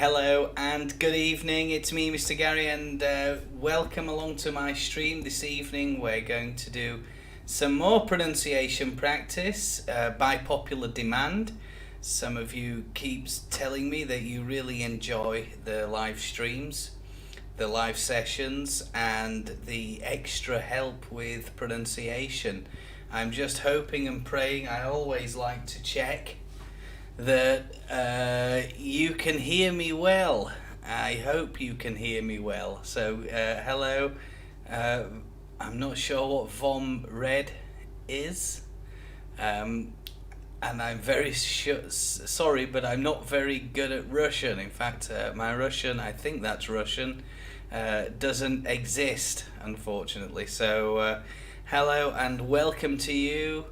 Hello and good evening, it's me Mr. Gary, and welcome along to my stream this evening. We're going to do some more pronunciation practice by popular demand. Some of you keeps telling me that you really enjoy the live streams, the live sessions and the extra help with pronunciation. I'm just hoping and praying. I always like to check that you can hear me well. I hope you can hear me well. So hello. I'm not sure what Vom Red is, and I'm very sorry, but I'm not very good at Russian. In fact, my Russian, I think that's Russian, doesn't exist, unfortunately. So hello and welcome to you.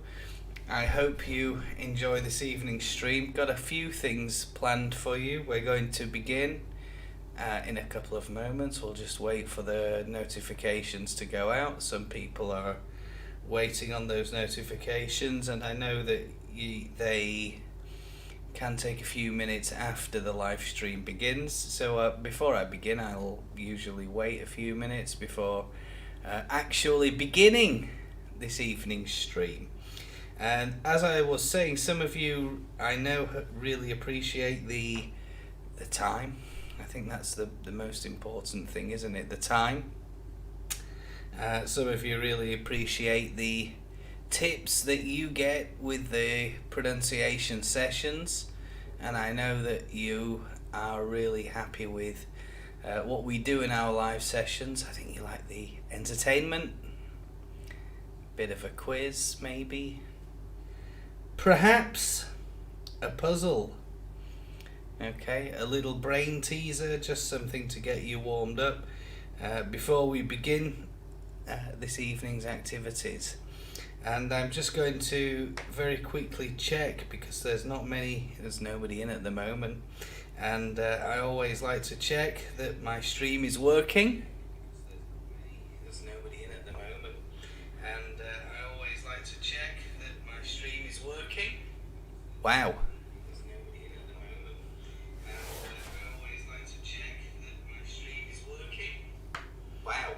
I hope you enjoy this evening's stream. Got a few things planned for you. We're going to begin in a couple of moments. We'll just wait for the notifications to go out. Some people are waiting on those notifications, and I know that they can take a few minutes after the live stream begins. So before I begin, I'll usually wait a few minutes before actually beginning this evening's stream. And as I was saying, some of you I know really appreciate the time. I think that's the most important thing, isn't it? The time. Some of you really appreciate the tips that you get with the pronunciation sessions, and I know that you are really happy with what we do in our live sessions. I think you like the entertainment, bit of a quiz maybe. Perhaps a puzzle, okay, a little brain teaser, just something to get you warmed up before we begin this evening's activities. And I'm just going to very quickly check, because there's nobody in at the moment, and I always like to check that my stream is working. There's nobody in at the moment, and I always like to check that my stream is working. Wow. There's nobody in at the moment, and I always like to check that my stream is working. Wow.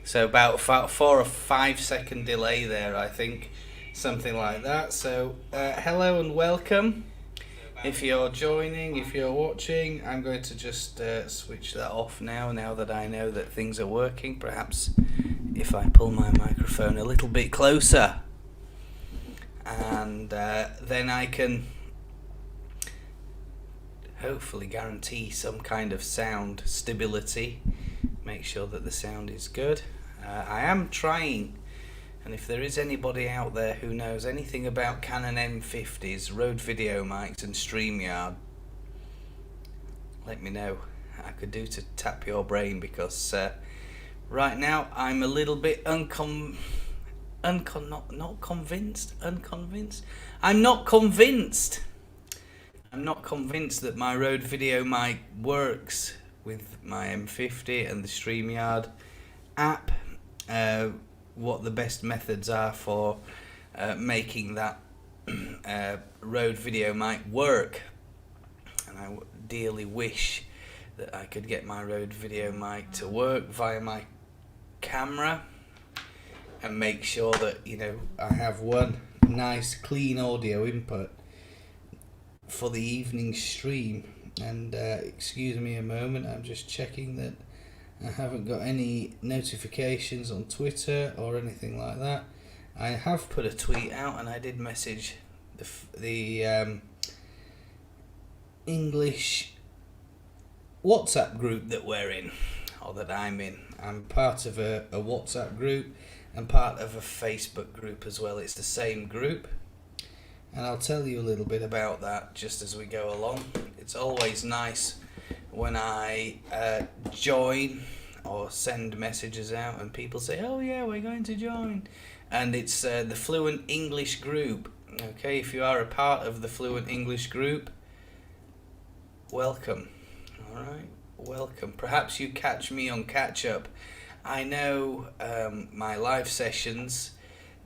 So about 4 or 5 second delay there, I think, something like that. So hello and welcome. If you're joining, if you're watching, I'm going to just switch that off now that I know that things are working. Perhaps if I pull my microphone a little bit closer, and then I can hopefully guarantee some kind of sound stability, make sure that the sound is good. I am trying, and if there is anybody out there who knows anything about Canon M50s, Rode video mics and StreamYard, let me know. I could do to tap your brain, because right now I'm a little bit unconvinced. I'm not convinced that my Rode video mic works with my M50 and the StreamYard app. What the best methods are for making that Rode video mic work, and I dearly wish that I could get my Rode video mic to work via my camera and make sure that, you know, I have one nice clean audio input for the evening stream. And excuse me a moment, I'm just checking that I haven't got any notifications on Twitter or anything like that. I have put a tweet out, and I did message the English WhatsApp group that we're in, or that I'm in. I'm part of a WhatsApp group and part of a Facebook group as well. It's the same group, and I'll tell you a little bit about that just as we go along. It's always nice when I join or send messages out and people say, oh yeah, we're going to join, and it's the Fluent English group. Okay, if you are a part of the Fluent English group, welcome. Alright, welcome. Perhaps you catch me on catch up. I know my live sessions,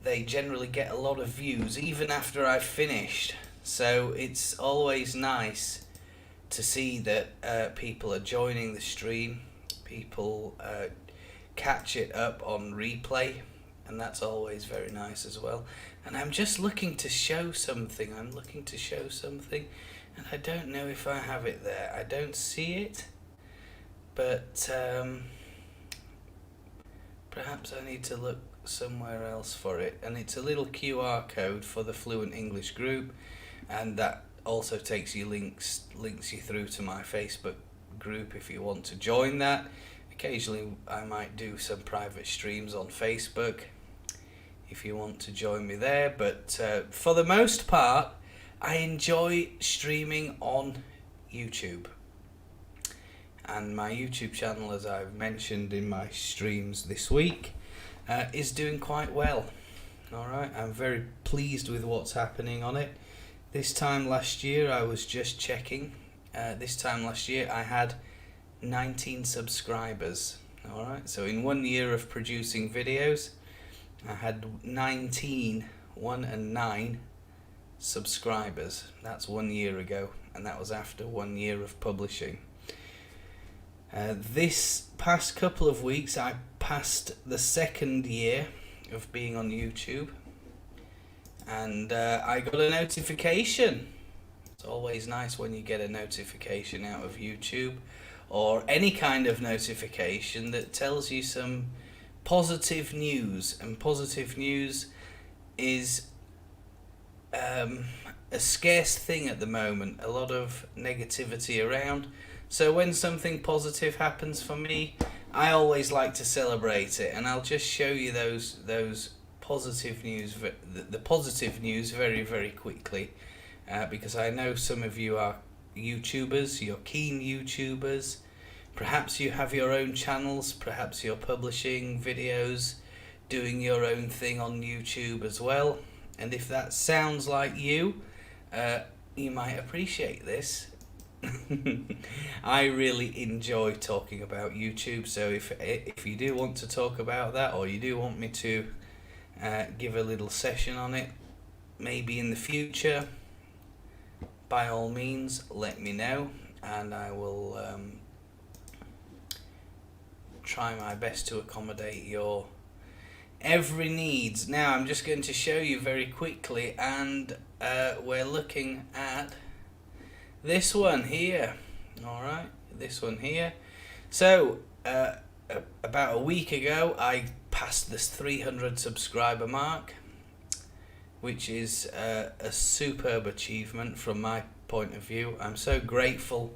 they generally get a lot of views even after I've finished, so it's always nice to see that people are joining the stream. People catch it up on replay, and that's always very nice as well. And I'm just looking to show something. And I don't know if I have it there. I don't see it, but perhaps I need to look somewhere else for it. And it's a little QR code for the Fluent English group, and that also takes you links you through to my Facebook group if you want to join that. Occasionally I might do some private streams on Facebook if you want to join me there, but for the most part I enjoy streaming on YouTube. And my YouTube channel, as I've mentioned in my streams this week, is doing quite well. Alright, I'm very pleased with what's happening on it. This time last year, I was just checking, this time last year I had 19 subscribers. Alright, so in 1 year of producing videos, I had 19 subscribers. That's 1 year ago, and that was after 1 year of publishing. This past couple of weeks I passed the 2nd year of being on YouTube, and I got a notification. It's always nice when you get a notification out of YouTube, or any kind of notification that tells you some positive news. And positive news is a scarce thing at the moment. A lot of negativity around. So when something positive happens for me, I always like to celebrate it, and I'll just show you those positive news, the positive news very, very quickly, because I know some of you are YouTubers, you're keen YouTubers. Perhaps you have your own channels, perhaps you're publishing videos, doing your own thing on YouTube as well. And if that sounds like you, you might appreciate this. I really enjoy talking about YouTube, so if you do want to talk about that, or you do want me to give a little session on it, maybe in the future, by all means let me know, and I will try my best to accommodate your every needs. Now I'm just going to show you very quickly, and we're looking at this one here. Alright, this one here. So about a week ago I passed this 300 subscriber mark, which is a superb achievement from my point of view. I'm so grateful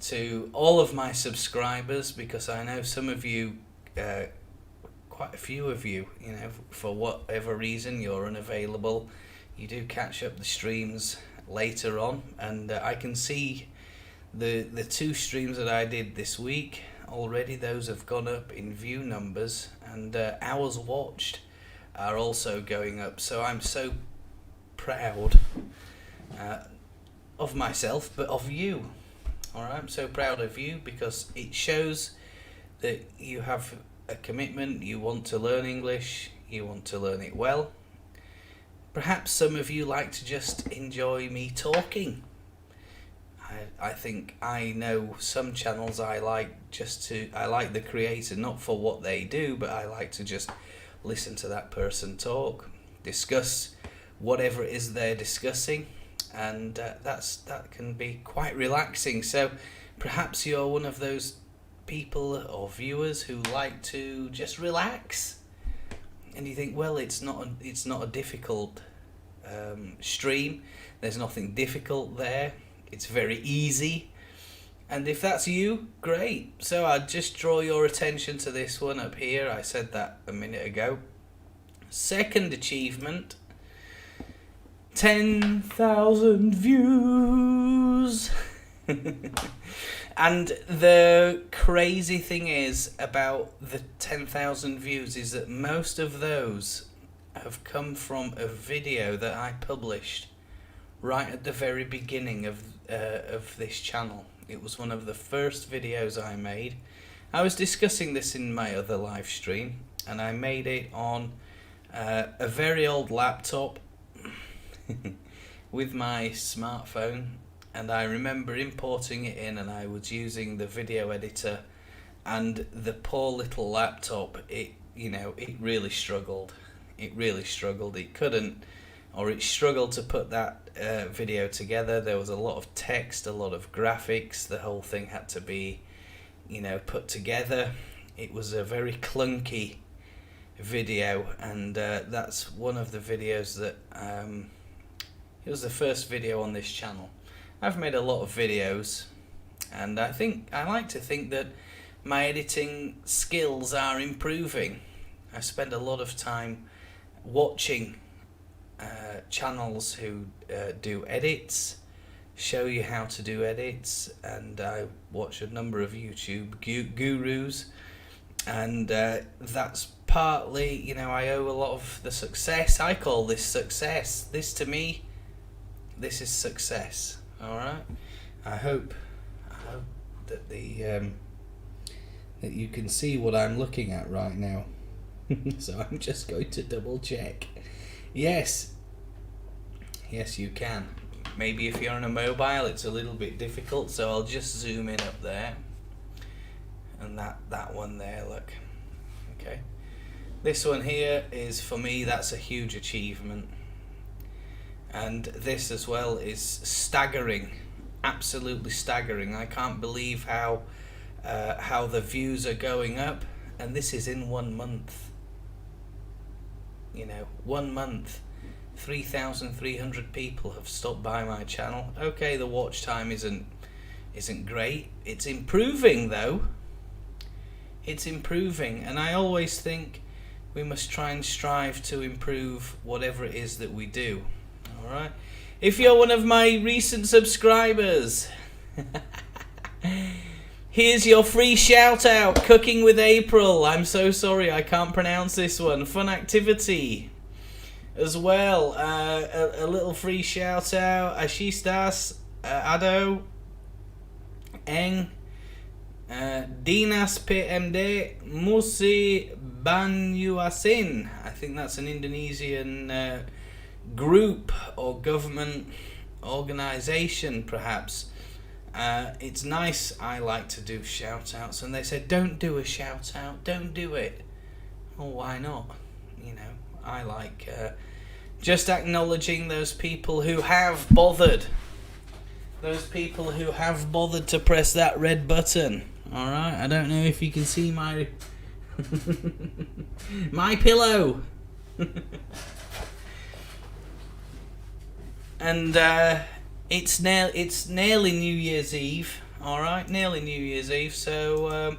to all of my subscribers, because I know some of you, quite a few of you, you know, for whatever reason you're unavailable, you do catch up the streams later on, and I can see the 2 streams that I did this week already. Those have gone up in view numbers, and hours watched are also going up. So I'm so proud of myself, but of you. Alright, I'm so proud of you, because it shows that you have a commitment, you want to learn English, you want to learn it well. Perhaps some of you like to just enjoy me talking. I think I know some channels I like the creator, not for what they do, but I like to just listen to that person talk, discuss whatever it is they're discussing, and that can be quite relaxing. So perhaps you're one of those people or viewers who like to just relax, and you think, well, it's not a difficult stream, there's nothing difficult there, it's very easy. And if that's you, great. So I'd just draw your attention to this one up here. I said that a minute ago. Second achievement, 10,000 views. And the crazy thing is about the 10,000 views is that most of those have come from a video that I published right at the very beginning of this channel. It was one of the first videos I made. I was discussing this in my other live stream, and I made it on a very old laptop with my smartphone, and I remember importing it in, and I was using the video editor, and the poor little laptop, it really struggled. It really struggled. It couldn't, or it struggled to put that video together. There was a lot of text, a lot of graphics. The whole thing had to be, put together. It was a very clunky video, and that's one of the videos that it was the first video on this channel. I've made a lot of videos, and I like to think that my editing skills are improving. I spend a lot of time watching channels who do edits, show you how to do edits, and I watch a number of YouTube gurus, and that's partly, I owe a lot of the success. I call this success. This, to me, this is success. All right. I hope that that you can see what I'm looking at right now. So I'm just going to double check. Yes, you can. Maybe if you're on a mobile, it's a little bit difficult. So I'll just zoom in up there, and that one there. Look. Okay. This one here is, for me, that's a huge achievement. And this as well is staggering, absolutely staggering. I can't believe how the views are going up, and this is in 1 month. 1 month, 3,300 people have stopped by my channel. Okay, the watch time isn't great. It's improving though. It's improving, and I always think we must try and strive to improve whatever it is that we do. Alright? If you're one of my recent subscribers, here's your free shout out, Cooking with April. I'm so sorry I can't pronounce this one. Fun activity as well. A little free shout out. Ashistas, Ado, Eng, Dinas PMD, Musi Banyuasin. I think that's an Indonesian group or government organization, perhaps. It's nice. I like to do shout outs, and they said don't do a shout out, don't do it. Well, why not? I like just acknowledging those people who have bothered, to press that red button. Alright, I don't know if you can see my my pillow. And it's nearly New Year's Eve. Alright, nearly New Year's Eve, so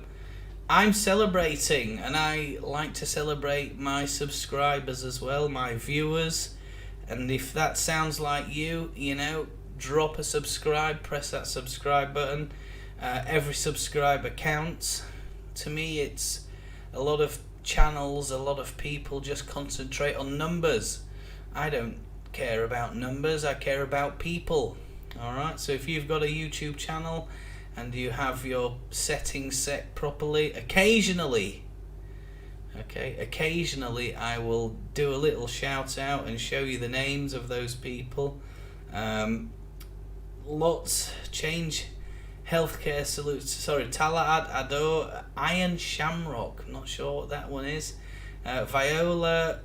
I'm celebrating, and I like to celebrate my subscribers as well, my viewers. And if that sounds like you, drop a subscribe, press that subscribe button. Every subscriber counts. To me, it's a lot of channels, a lot of people just concentrate on numbers. I don't care about numbers, I care about people. Alright, so if you've got a YouTube channel and you have your settings set properly, occasionally I will do a little shout out and show you the names of those people. Lots change healthcare solutions. Sorry, Talaad Ado, Iron Shamrock, not sure what that one is. Viola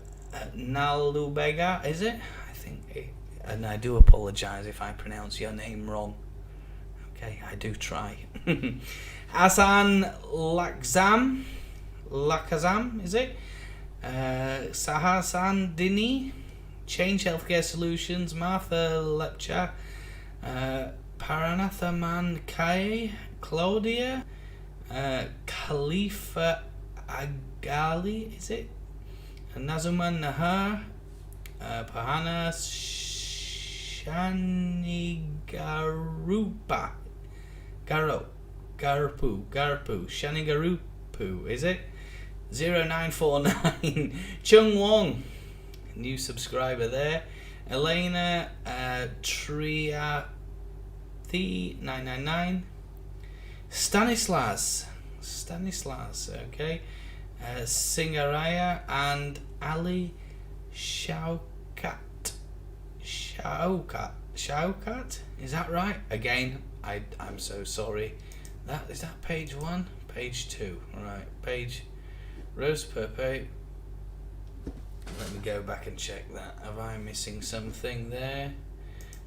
Nalubega, is it? I think, and I do apologise if I pronounce your name wrong. Okay, I do try. Hasan Lakazam, is it? Sahasan Dini, Change Healthcare Solutions, Martha Lepcha, Paranathaman Kai, Claudia, Khalifa Agali, is it? Nazuman Nahar, Pahana Shanigarupa, Garpu, Shanigarupu, is it? 0949, Chung Wong, new subscriber there. Elena Triathi 999, Stanislas, okay. Singaraya and Ali Shaukat, Shoutout? Is that right? Again, I'm so sorry. Is that page 1? Page 2. Right. Page Rose Pepe. Let me go back and check that. Have I missing something there?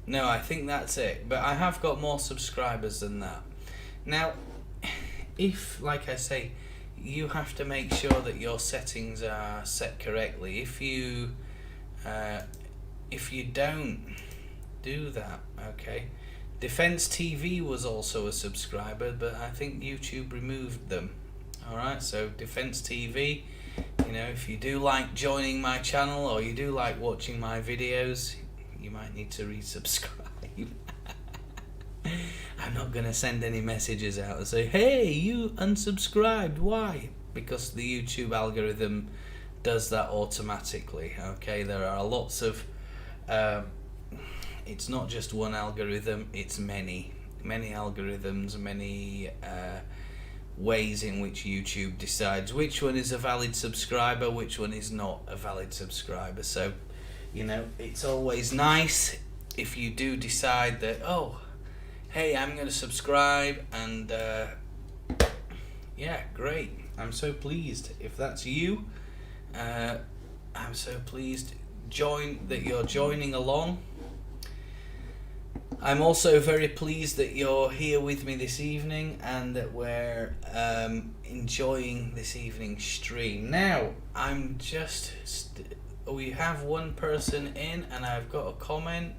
No, I think that's it. But I have got more subscribers than that. Now, if, like I say, you have to make sure that your settings are set correctly. If you don't do that, okay. Defense TV was also a subscriber, but I think YouTube removed them. Alright, so Defense TV, you know, if you do like joining my channel or you do like watching my videos, you might need to resubscribe. I'm not going to send any messages out and say, hey, you unsubscribed, why? Because the YouTube algorithm does that automatically, okay? There are lots of, it's not just one algorithm, it's many algorithms, many ways in which YouTube decides which one is a valid subscriber, which one is not a valid subscriber. So, you know, it's always nice if you do decide that, oh, hey, I'm going to subscribe, and yeah, great. I'm so pleased. If that's you, I'm so pleased that you're joining along. I'm also very pleased that you're here with me this evening and that we're enjoying this evening's stream. Now, we have one person in, and I've got a comment,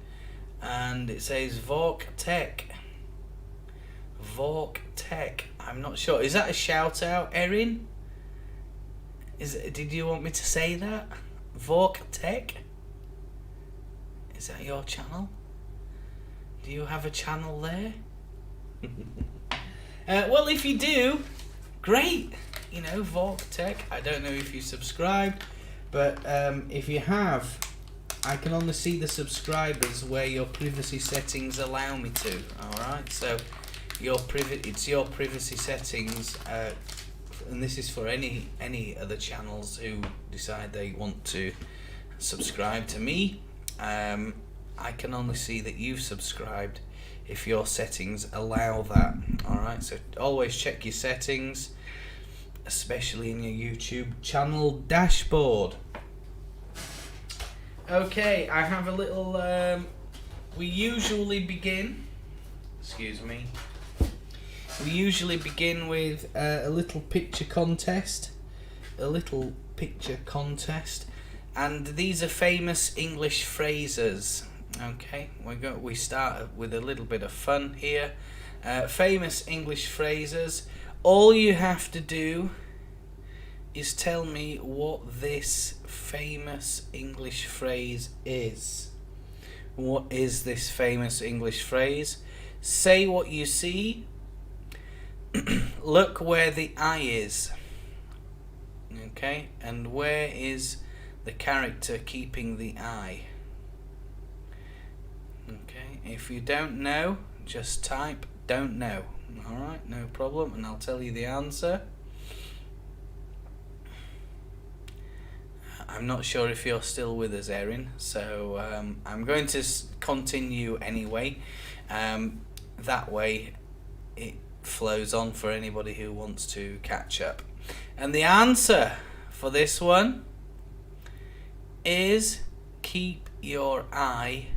and it says Vork Tech. Vork Tech. I'm not sure. Is that a shout out, Erin? Did you want me to say that? Vork Tech? Is that your channel? Do you have a channel there? Well, if you do, great. You know, Vork Tech. I don't know if you subscribed, but if you have, I can only see the subscribers where your privacy settings allow me to. Alright, so it's your privacy settings, and this is for any other channels who decide they want to subscribe to me. I can only see that you've subscribed if your settings allow that. Alright, so always check your settings, especially in your YouTube channel dashboard. Okay, I have a little, we usually begin with a little picture contest. And these are famous English phrases. Okay, we start with a little bit of fun here. Famous English phrases. All you have to do is tell me what this famous English phrase is. What is this famous English phrase? Say what you see. Look where the eye is. Okay, and where is the character keeping the eye? Okay, if you don't know, just type don't know. Alright, no problem, and I'll tell you the answer. I'm not sure if you're still with us, Erin, so I'm going to continue anyway. That way it flows on for anybody who wants to catch up. And the answer for this one is keep your eye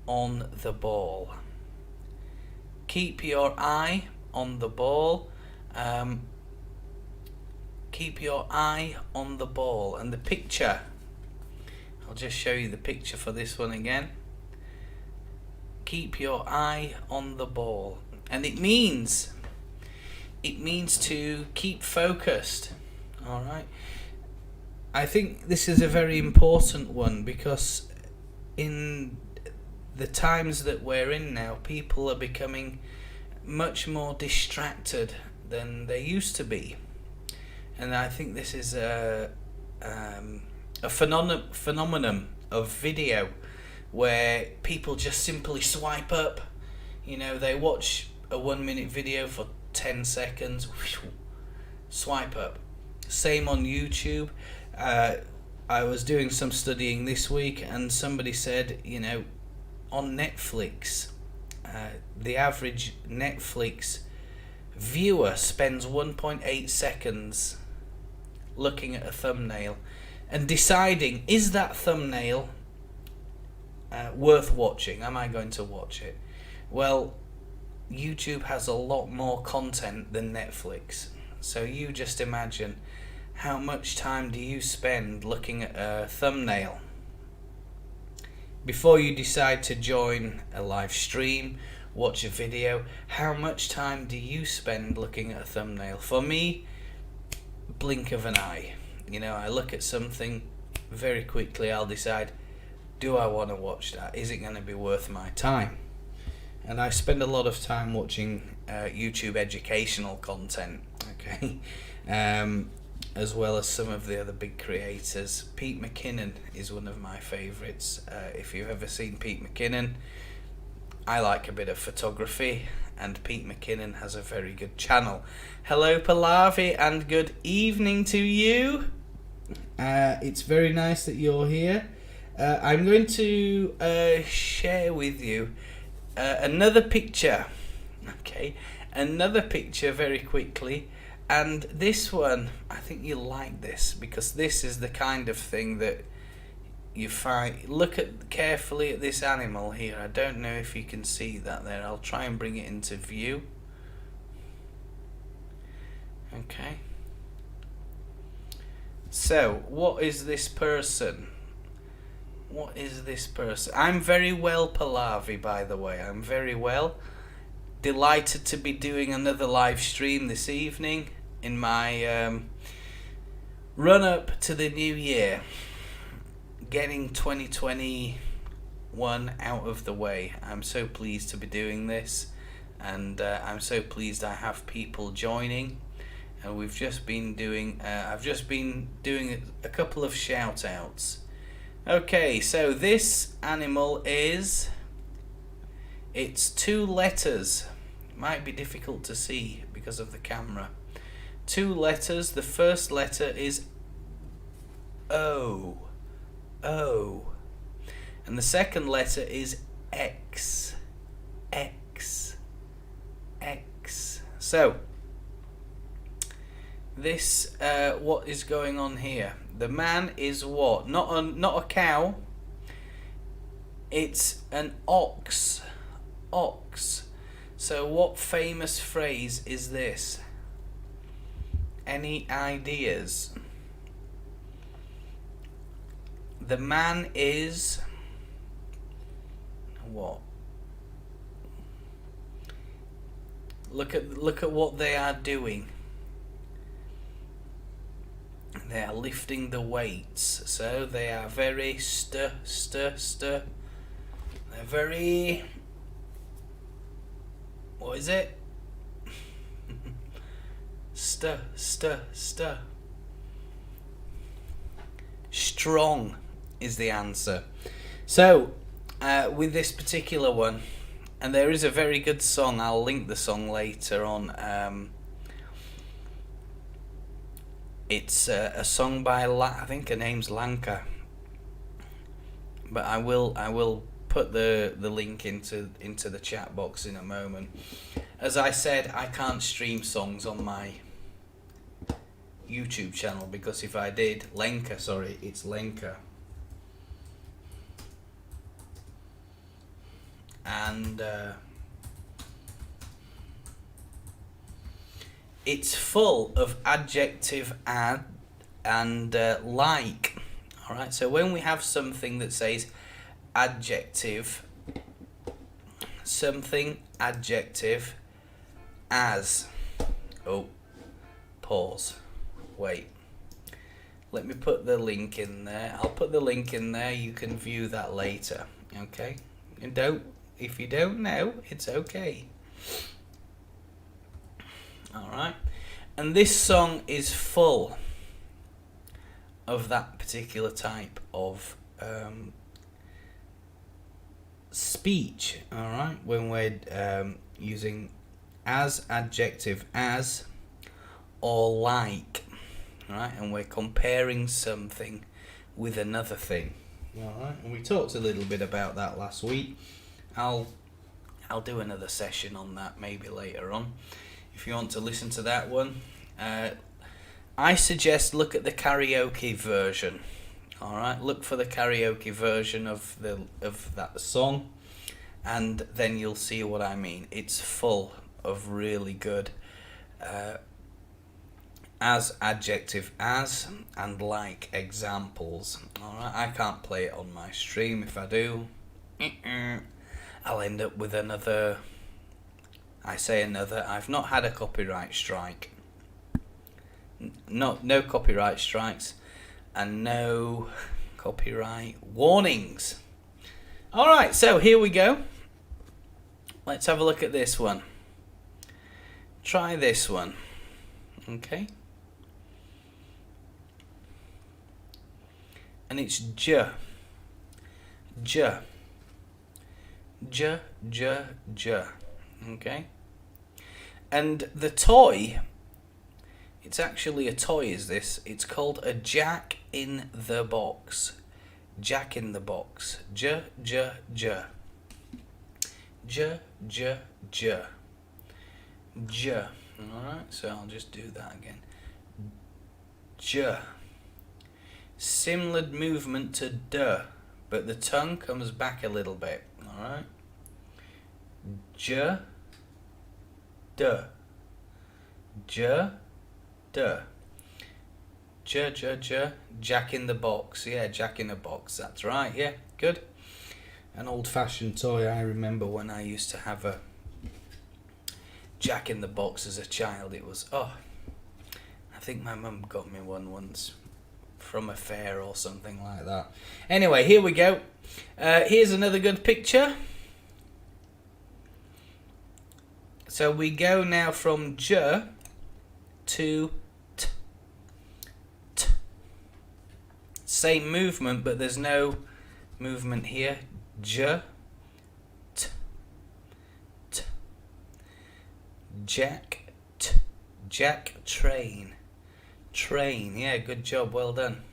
on the ball. Keep your eye on the ball. Keep your eye on the ball. And the picture, I'll just show you the picture for this one again. Keep your eye on the ball. And it means to keep focused. Alright. I think this is a very important one because in the times that we're in now, people are becoming much more distracted than they used to be. And I think this is a phenomenon of video where people just simply swipe up. You know, they watch a 1 minute video for 10 seconds, swipe up. Same on YouTube. I was doing some studying this week, and somebody said, on Netflix, the average Netflix viewer spends 1.8 seconds looking at a thumbnail and deciding, is that thumbnail worth watching? Am I going to watch it? Well, YouTube has a lot more content than Netflix. So you just imagine, how much time do you spend looking at a thumbnail before you decide to join a live stream, watch a video? How much time do you spend looking at a thumbnail? For me, blink of an eye. I look at something very quickly. I'll decide, do I want to watch that? Is it going to be worth my time? And I spend a lot of time watching YouTube educational content, okay, as well as some of the other big creators. Pete McKinnon is one of my favourites. If you've ever seen Pete McKinnon, I like a bit of photography, and Pete McKinnon has a very good channel. Hello Pallavi, and good evening to you. It's very nice that you're here. I'm going to share with you another picture, very quickly, and this one, I think you'll like this, because this is the kind of thing that you find. Look carefully at this animal here. I don't know if you can see that there. I'll try and bring it into view. Okay. So, what is this person? I'm very well, Pallavi, by the way. I'm very well. Delighted to be doing another live stream this evening in my run up to the new year. Getting 2021 out of the way. I'm so pleased to be doing this, and I'm so pleased I have people joining. And we've just been doing, I've just been doing a couple of shout outs. Okay, so this animal it's 2 letters. Might be difficult to see because of the camera. 2 letters. The first letter is O. O. And the second letter is X. X. X. So, this, what is going on here? The man is what? Not a cow. It's an ox. Ox. So what famous phrase is this? Any ideas? The man is what? Look at what they are doing. They are lifting the weights, so they are very They're very, what is it? Strong is the answer. So, with this particular one, and there is a very good song. I'll link the song later on. It's a song by I think her name's Lanka, but I will put the link into the chat box in a moment. As I said, I can't stream songs on my YouTube channel, because if I did, it's Lenka, and it's full of adjective and like. Alright, so when we have something that says adjective, something adjective as. Oh, pause. Wait. Let me put the link in there. I'll put the link in there. You can view that later. Okay? And if you don't know, it's okay. Alright, and this song is full of that particular type of speech. Alright, when we're using as, adjective as, or like. Alright, and we're comparing something with another thing. Alright, and we talked a little bit about that last week. I'll do another session on that maybe later on. If you want to listen to that one, I suggest look at the karaoke version. Alright, look for the karaoke version of that song, and then you'll see what I mean. It's full of really good as, adjective as, and like examples. Alright, I can't play it on my stream. If I do, I'll end up with another. I say another. I've not had a copyright strike. No copyright strikes, and no copyright warnings. Alright, so here we go. Let's have a look at this one. Try this one. Okay. And it's j. J. J, j, j. Okay. And the toy, it's actually a toy, is this? It's called a Jack in the Box. Jack in the Box. J, j, j. J, j, j. J. Alright, so I'll just do that again. J. Similar movement to d, but the tongue comes back a little bit. Alright. J, d. J, d. J, j, j. Jack in the Box. Yeah, Jack in a Box. That's right. Yeah, good. An old-fashioned toy. I remember when I used to have a Jack in the Box as a child. It was, I think my mum got me one once from a fair or something like that. Anyway, here we go. Here's another good picture. So we go now from j to t. T. Same movement, but there's no movement here. J, t, t. Jack, t. Jack, train. Train, yeah, good job, well done.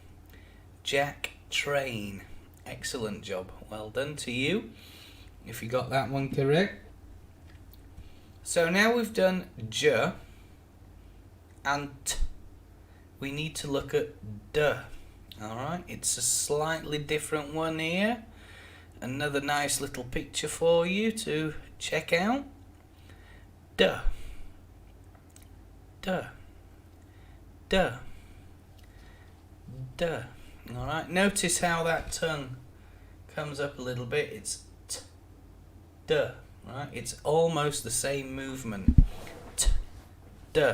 Jack, train. Excellent job, well done to you, if you got that one correct. So now we've done j and t. We need to look at d. Alright, it's a slightly different one here. Another nice little picture for you to check out. D. D. D. D. Alright, notice how that tongue comes up a little bit. It's t. D. Right? It's almost the same movement. T. D.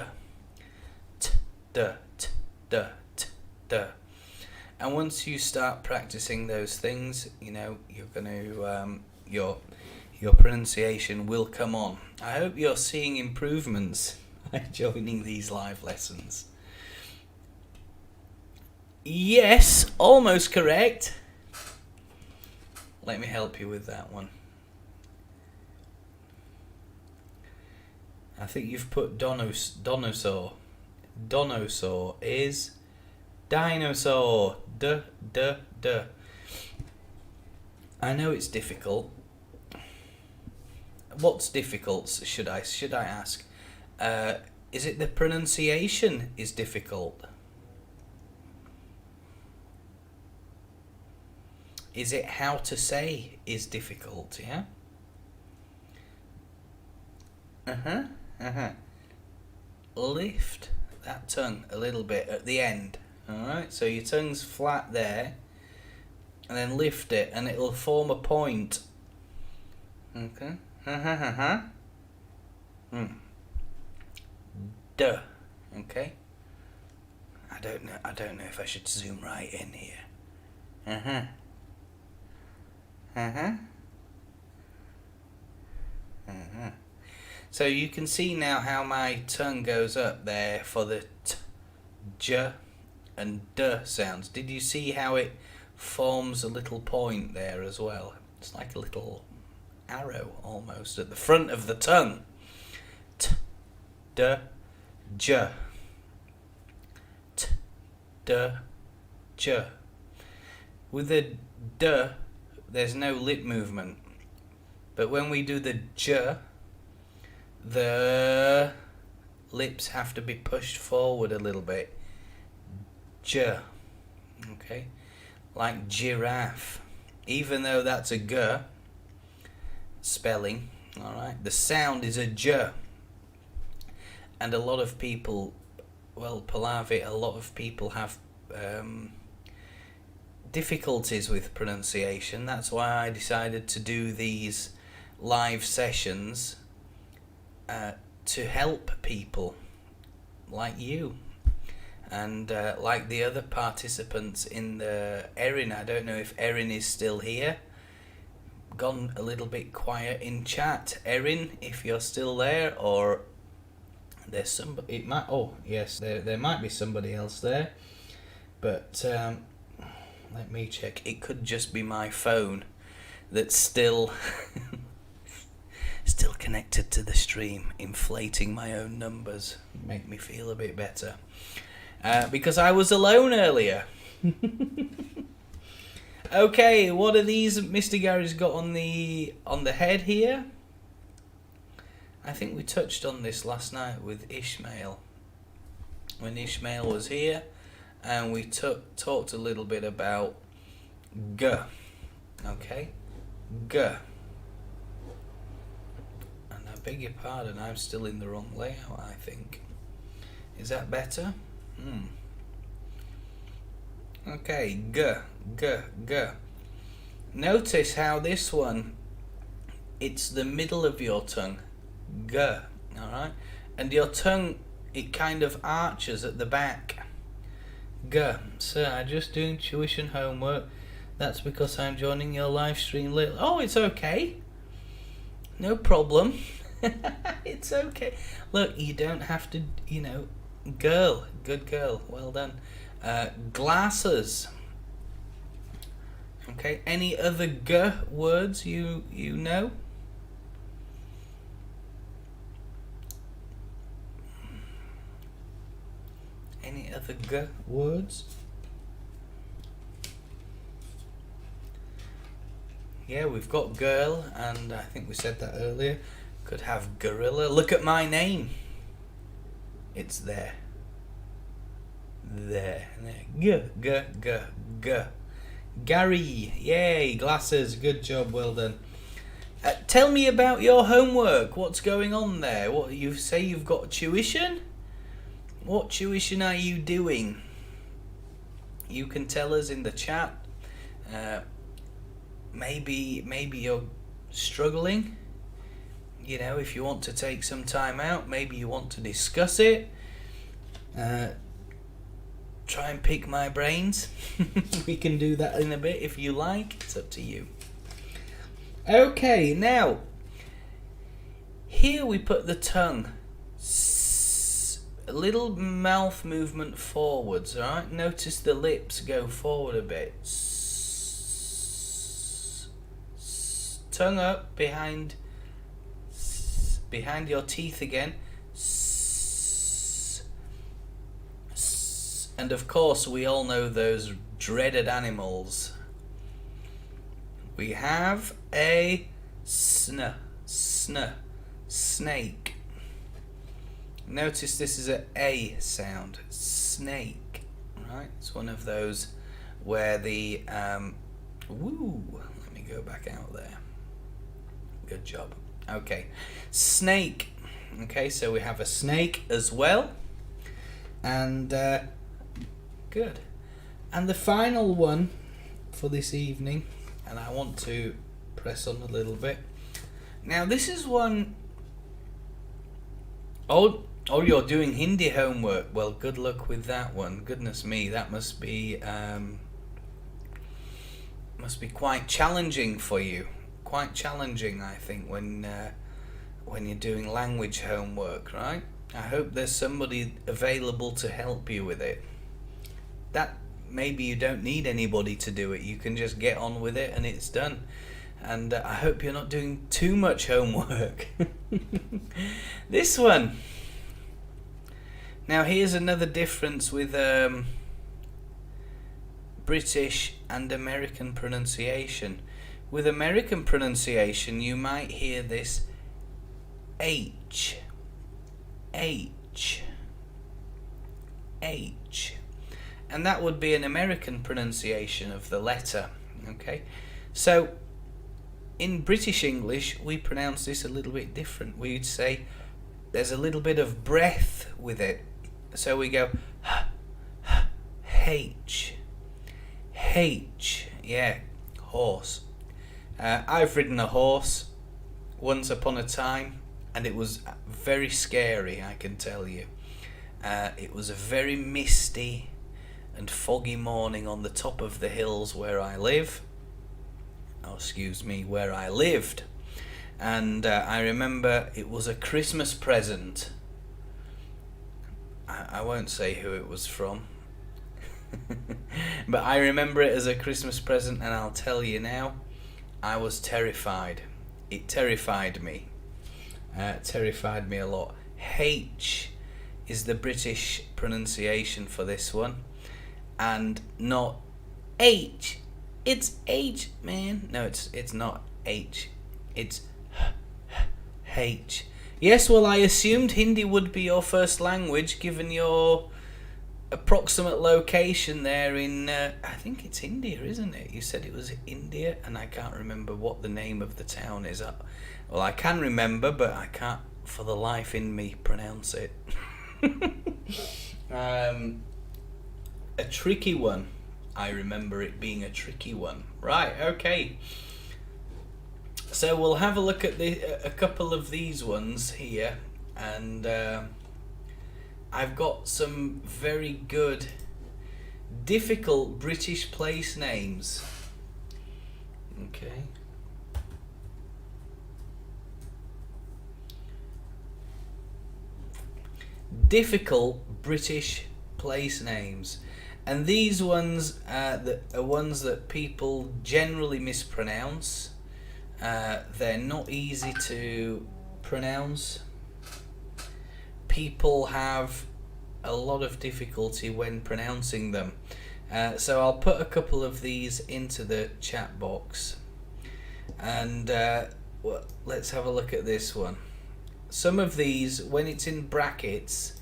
T. D. T. D. T. D. And once you start practicing those things, you know, you're going to your pronunciation will come on. I hope you're seeing improvements by joining these live lessons. Yes, almost correct. Let me help you with that one. I think you've put dinosaur. Dinosaur is dinosaur. D, d, d. I know it's difficult. What's difficult, should I ask? Is it the pronunciation is difficult? Is it how to say is difficult, yeah? Lift that tongue a little bit at the end. Alright, so your tongue's flat there, and then lift it, and it'll form a point. Okay. Duh. Okay. I don't know if I should zoom right in here. So you can see now how my tongue goes up there for the t, j, and d sounds. Did you see how it forms a little point there as well? It's like a little arrow almost at the front of the tongue. T, d, j. T, d, j. With the D, there's no lip movement. But when we do the J, the lips have to be pushed forward a little bit. J. Okay? Like giraffe. Even though that's a G spelling, alright, the sound is a J. And a lot of people, well, Pallavi, a lot of people have difficulties with pronunciation. That's why I decided to do these live sessions to help people like you and like the other participants in the Erin. I don't know if Erin is still here. Gone a little bit quiet in chat. Erin, if you're still there, or there's somebody. It might. Oh yes, there might be somebody else there, but let me check. It could just be my phone that's still still connected to the stream, inflating my own numbers. Make me feel a bit better. Because I was alone earlier. Okay, what are these Mr. Gary's got on the head here? I think we touched on this last night with Ishmael. When Ishmael was here, and we talked a little bit about G. Okay? G. And I beg your pardon, I'm still in the wrong layout, I think. Is that better? Okay, G, G, G. Notice how this one, it's the middle of your tongue. G, alright? And your tongue, it kind of arches at the back. G. Sir, I'm just doing tuition homework. That's because I'm joining your live stream late. Oh, it's okay. No problem. It's okay. Look, you don't have to, you know, girl. Good girl. Well done. Glasses. Okay, any other G words you know? Any other G words? Yeah, we've got girl, and I think we said that earlier. Could have gorilla. Look at my name. It's there. There. G, G, G, G. Gary. Yay, glasses. Good job. Well done. Tell me about your homework. What's going on there? What, you say you've got tuition? What tuition are you doing? You can tell us in the chat. Maybe you're struggling. You know, if you want to take some time out, maybe you want to discuss it. Try and pick my brains. We can do that in a bit if you like. It's up to you. Okay, now here we put the tongue. A little mouth movement forwards, alright? Notice the lips go forward a bit. Tongue up behind your teeth again. And of course we all know those dreaded animals. We have a snake. Notice this is a sound. Snake. Right? It's one of those where the woo. Let me go back out there. Good job. Okay. Snake. Okay, so we have a snake as well. And good. And the final one for this evening, and I want to press on a little bit. Now this is one. Oh, you're doing Hindi homework. Well, good luck with that one. Goodness me, that must be quite challenging for you. Quite challenging, I think, when you're doing language homework, right? I hope there's somebody available to help you with it. That maybe you don't need anybody to do it. You can just get on with it and it's done. And I hope you're not doing too much homework. This one. Now here's another difference with British and American pronunciation. With American pronunciation, you might hear this H, H, H. And that would be an American pronunciation of the letter. Okay? So, in British English, we pronounce this a little bit different. We'd say there's a little bit of breath with it. So we go H, H, yeah, horse. I've ridden a horse once upon a time, and it was very scary, I can tell you. It was a very misty and foggy morning on the top of the hills where I live. Oh, excuse me, where I lived. And I remember it was a Christmas present. I won't say who it was from. But I remember it as a Christmas present, and I'll tell you now, I was terrified. It terrified me. Terrified me a lot. H is the British pronunciation for this one, and not H. It's H, man. No, it's not H. It's H. Yes, well, I assumed Hindi would be your first language, given your approximate location there in, I think it's India, isn't it? You said it was India, and I can't remember what the name of the town is. Well, I can remember, but I can't, for the life in me, pronounce it. A tricky one. I remember it being a tricky one. Right, okay. So we'll have a look at a couple of these ones here, and I've got some very good, difficult British place names. Okay. Difficult British place names. And these ones are ones that people generally mispronounce. They're not easy to pronounce. People have a lot of difficulty when pronouncing them. So I'll put a couple of these into the chat box. And well, let's have a look at this one. Some of these, when it's in brackets,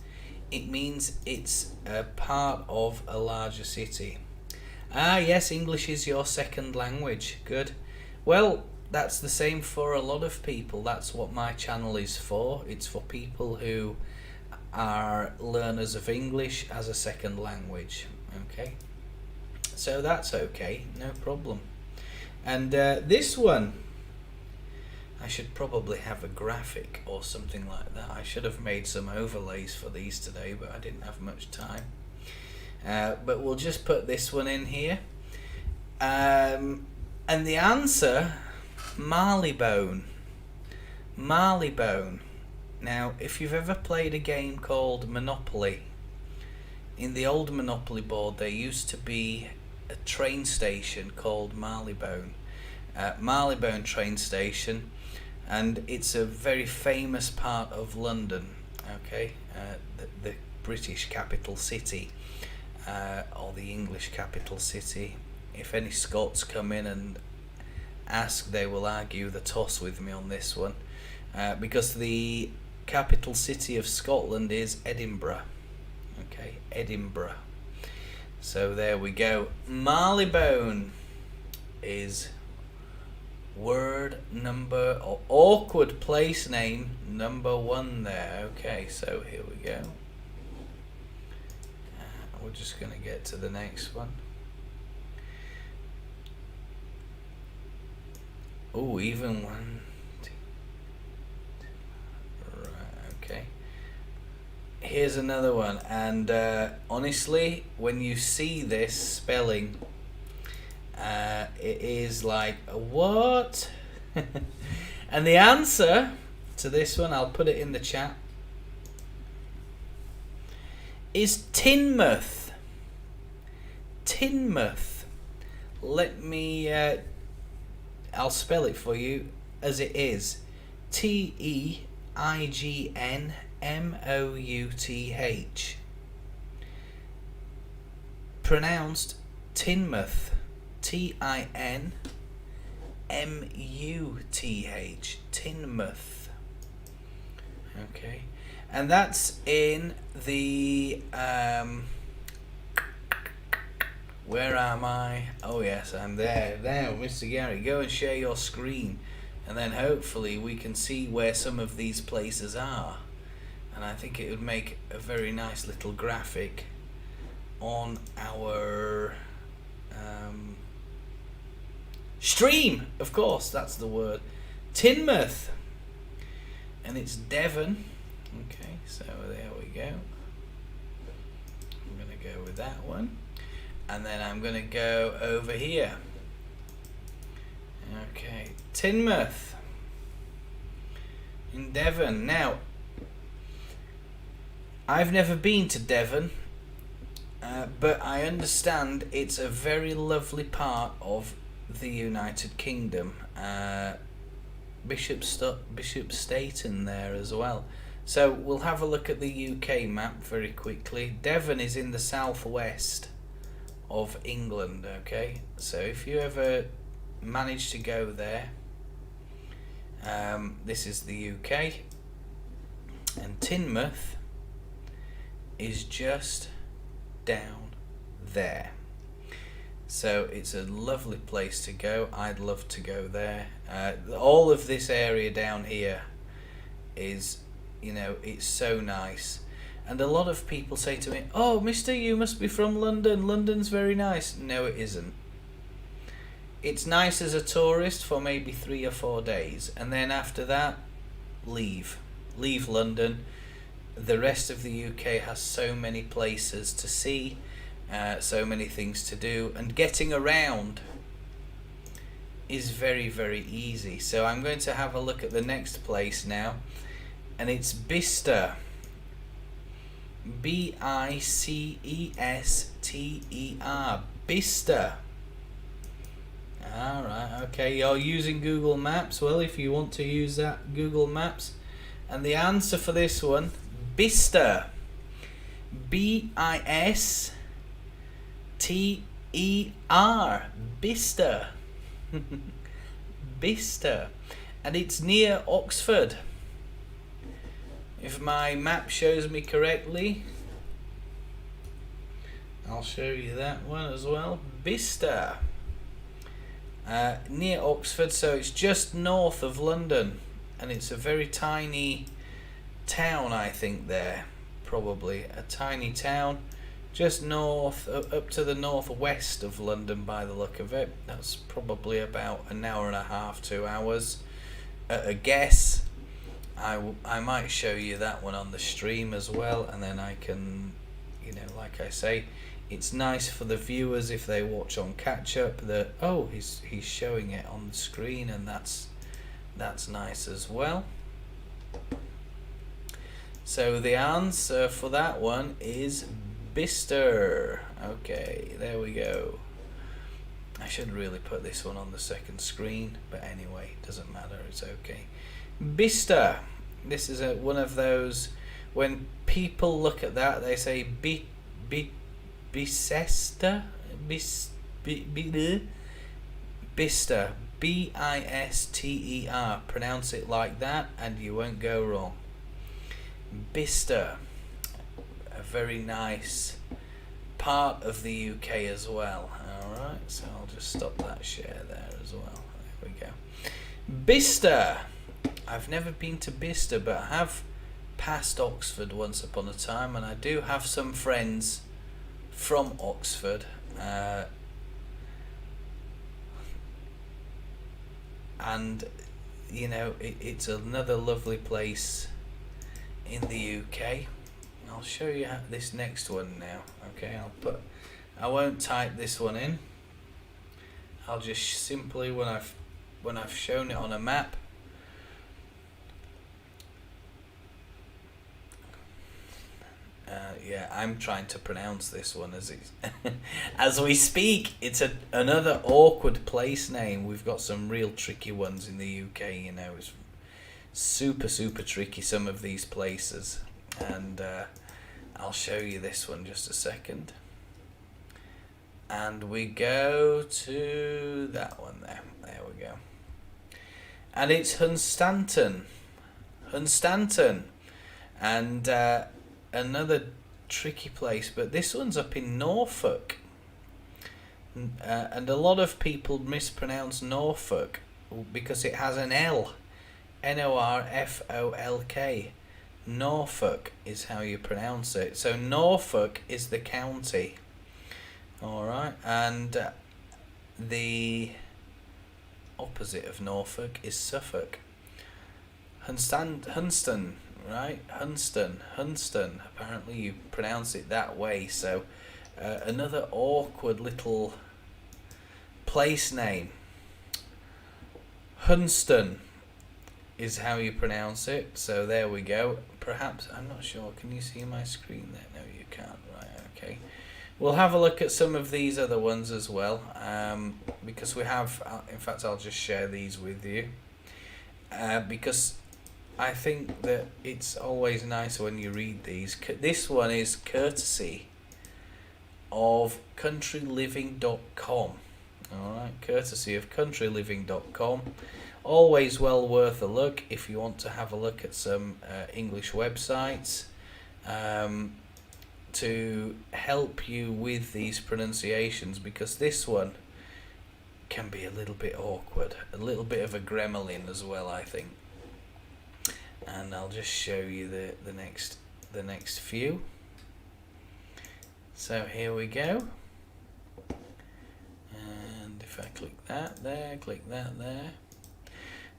it means it's a part of a larger city. Ah, yes, English is your second language. Good. Well, that's the same for a lot of people. That's what my channel is for. It's for people who are learners of English as a second language. Okay. So that's okay. No problem. And this one, I should probably have a graphic or something like that. I should have made some overlays for these today, but I didn't have much time. But we'll just put this one in here. And the answer, Marleybone. Marleybone. Now, if you've ever played a game called Monopoly, in the old Monopoly board there used to be a train station called Marleybone. Marleybone train station. And it's a very famous part of London, okay, the British capital city, or the English capital city. If any Scots come in and ask, they will argue the toss with me on this one, because the capital city of Scotland is Edinburgh, okay, Edinburgh. So there we go. Marleybone is word number, or awkward place name number 1 there. Okay, so here we go. We're just going to get to the next one. Oh, even 1, 2, 3. Right, okay. Here's another one, and honestly, when you see this spelling, it is like, what? And the answer to this one, I'll put it in the chat, is Teignmouth. Teignmouth. Let me, I'll spell it for you as it is. Teignmouth. Pronounced Tinmouth, Tinmuth, Tinmouth. Okay, and that's in the where am I? Oh yes, I'm there. Now, Mr. Gary, go and share your screen, and then hopefully we can see where some of these places are. And I think it would make a very nice little graphic on our stream. Of course, that's the word. Tinmouth, and it's Devon. Okay, so there we go. I'm going to go with that one. And then I'm going to go over here. Okay, Tinmouth in Devon. Now, I've never been to Devon, but I understand it's a very lovely part of the United Kingdom. Bishop Staten there as well. So we'll have a look at the UK map very quickly. Devon is in the southwest of England, okay? So if you ever manage to go there, this is the UK, and Tinmouth is just down there. So it's a lovely place to go. I'd love to go there. All of this area down here is, you know, it's so nice. And a lot of people say to me, "Oh, mister, you must be from London. London's very nice." No, it isn't. It's nice as a tourist for maybe 3 or 4 days. And then after that, leave. Leave London. The rest of the UK has so many places to see, so many things to do. And getting around is very, very easy. So I'm going to have a look at the next place now. And it's Bicester. Bicester. Bicester. Alright, okay, you're using Google Maps. Well, if you want to use that, Google Maps. And the answer for this one, Bicester. B-I-S-T-E-R. Bicester. Bicester. And it's near Oxford. If my map shows me correctly, I'll show you that one as well. Bicester. Near Oxford, so it's just north of London. And it's a very tiny town, I think, there. Probably a tiny town. Just north, up to the northwest of London by the look of it. That's probably about an hour and a half, 2 hours. At a guess. I might show you that one on the stream as well, and then I can, you know, like I say, it's nice for the viewers if they watch on catch up that, oh, he's showing it on the screen, and that's nice as well. So the answer for that one is Bicester. Okay, there we go. I should really put this one on the second screen, but anyway, it doesn't matter, it's okay. Bicester. This is one of those, when people look at that, they say Bicester. Bicester. B-I-S-T-E-R. Pronounce it like that and you won't go wrong. Bicester. A very nice part of the UK as well. Alright, so I'll just stop that share there as well. There we go. Bicester. I've never been to Bicester, but I have passed Oxford once upon a time, and I do have some friends from Oxford. And, you know, it's another lovely place in the UK. I'll show you this next one now. Okay, I won't type this one in. I'll just simply, when I've shown it on a map, yeah, I'm trying to pronounce this one as as we speak. It's another awkward place name. We've got some real tricky ones in the UK, you know. It's super, super tricky, some of these places. And I'll show you this one just a second. And we go to that one there. There we go. And it's Hunstanton. Hunstanton. And another tricky place, but this one's up in Norfolk. And a lot of people mispronounce Norfolk because it has an L. Norfolk. Norfolk is how you pronounce it. So Norfolk is the county. Alright, and the opposite of Norfolk is Suffolk. Hunston, right? Hunston. Apparently you pronounce it that way. So another awkward little place name. Hunston is how you pronounce it. So there we go. Perhaps, I'm not sure. Can you see my screen there? No, you can't. Right, okay. We'll have a look at some of these other ones as well. Because we have, in fact, I'll just share these with you. Because I think that it's always nice when you read these. This one is courtesy of countryliving.com. Alright, courtesy of countryliving.com. Always well worth a look if you want to have a look at some English websites to help you with these pronunciations, because this one can be a little bit awkward, a little bit of a gremlin as well, I think. And I'll just show you the next few. So here we go. And if I click that there, click that there.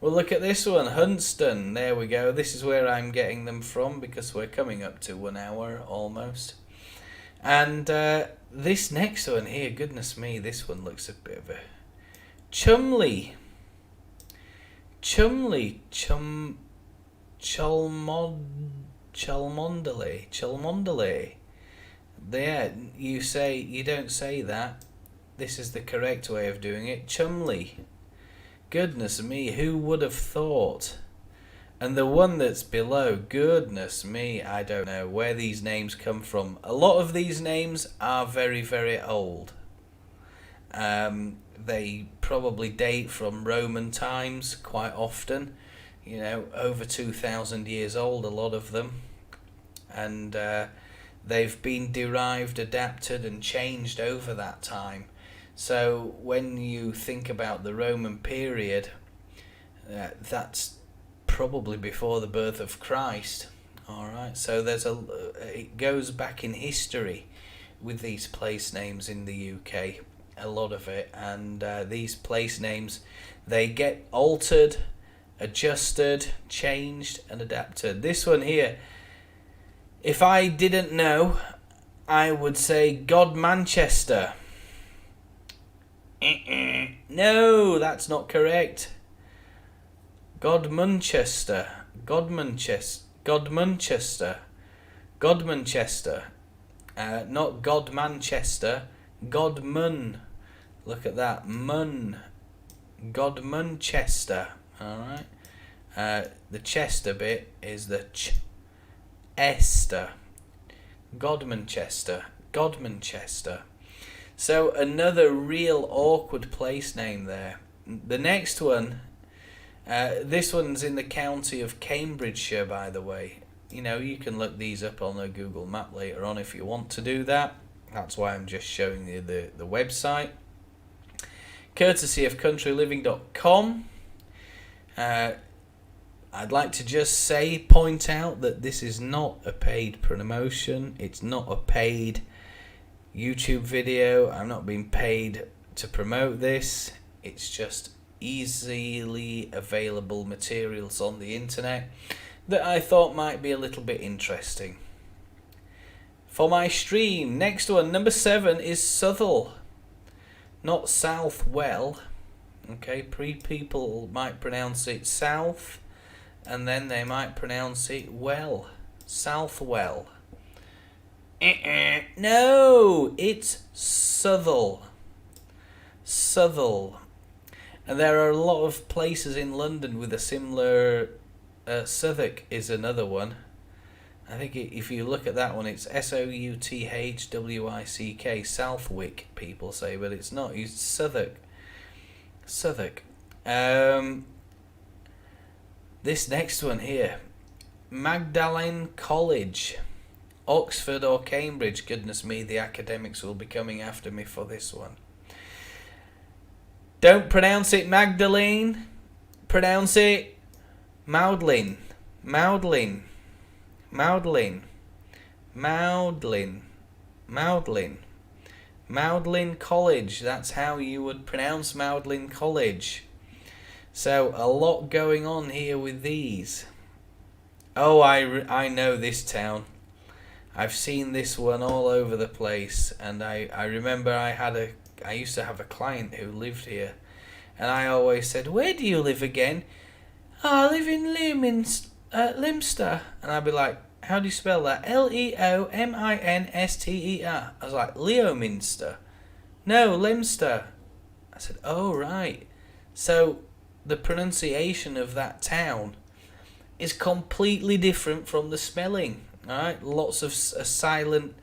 Well, look at this one, Hunston. There we go. This is where I'm getting them from because we're coming up to 1 hour almost. And this next one here, goodness me, this one looks a bit of a Cholmondeley. There, you don't say that. This is the correct way of doing it. Chumley. Goodness me, who would have thought? And the one that's below, goodness me, I don't know where these names come from. A lot of these names are very, very old. They probably date from Roman times quite often. You know, over 2,000 years old, a lot of them. And they've been derived, adapted and changed over that time. So when you think about the Roman period, that's probably before the birth of Christ. All right, so it goes back in history with these place names in the UK, a lot of it, and these place names, they get altered, adjusted, changed and adapted. This one here, if I didn't know, I would say God Manchester. No, that's not correct. Godmanchester. Not God Manchester. Godman. Look at that. Mun. Godmanchester. Alright. The Chester bit is the ch. Esther. Godmanchester. So another real awkward place name there. The next one, this one's in the county of Cambridgeshire, by the way. You know, you can look these up on a Google map later on if you want to do that. That's why I'm just showing you the website. Courtesy of countryliving.com. I'd like to just point out that this is not a paid promotion. It's not a paid YouTube video. I'm not being paid to promote this. It's just easily available materials on the internet that I thought might be a little bit interesting for my stream. Next one, number 7, is Southall, not Southwell. Okay, people might pronounce it South, and then they might pronounce it well. Southwell. No, it's Southall. And there are a lot of places in London with a similar. Southwark is another one. I think if you look at that one, it's Southwick, Southwick, people say, but it's not. It's Southwark. Southwark. This next one here, Magdalen College, Oxford or Cambridge. Goodness me, the academics will be coming after me for this one. Don't pronounce it Magdalene. Pronounce it Maudlin. Maudlin. Maudlin. Maudlin. Maudlin. Maudlin College. That's how you would pronounce Maudlin College. So a lot going on here with these. Oh, I know this town. I've seen this one all over the place, and I remember I used to have a client who lived here, and I always said, "Where do you live again?" "Oh, I live in Leominster." And I'd be like, "How do you spell that?" Leominster. I was like, Leominster. No, Leominster. I said, "Oh, right." So the pronunciation of that town is completely different from the spelling. All right, lots of silent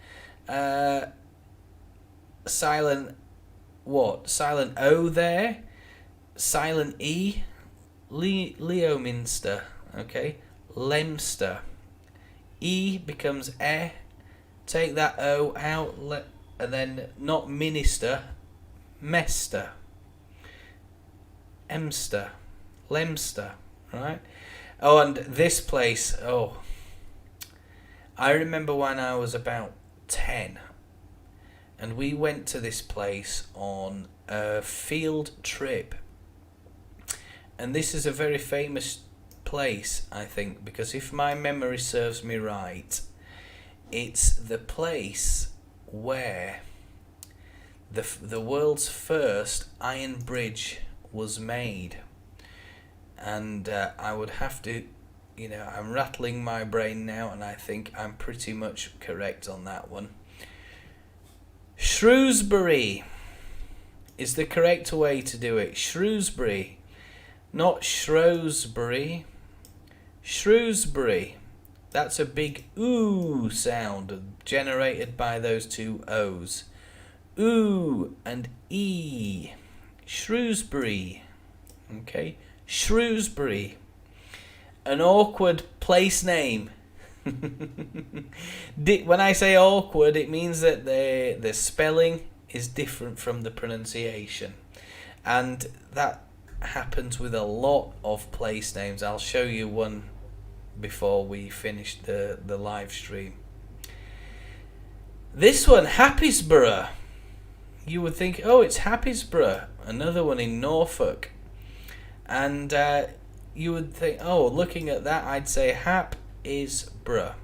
silent O there, silent E. Leominster. Okay, Lemster. E becomes E. Take that O out, and then not minister, mester. Emster, Lemster, right? Oh, and this place, I remember when I was about 10, and we went to this place on a field trip. And this is a very famous place, I think, because if my memory serves me right, it's the place where the world's first iron bridge was made. And I would have to, I'm rattling my brain now, and I think I'm pretty much correct on that one. Shrewsbury is the correct way to do it. Shrewsbury, not Shrewsbury. Shrewsbury. That's a big ooh sound generated by those two O's. Ooh and E. Shrewsbury. Okay. Shrewsbury. An awkward place name. When I say awkward, it means that the spelling is different from the pronunciation. And that happens with a lot of place names. I'll show you one before we finish the live stream. This one, Happysbur. You would think, oh, it's Happysbur. Another one in Norfolk. And you would think, oh, looking at that, I'd say Happysbur.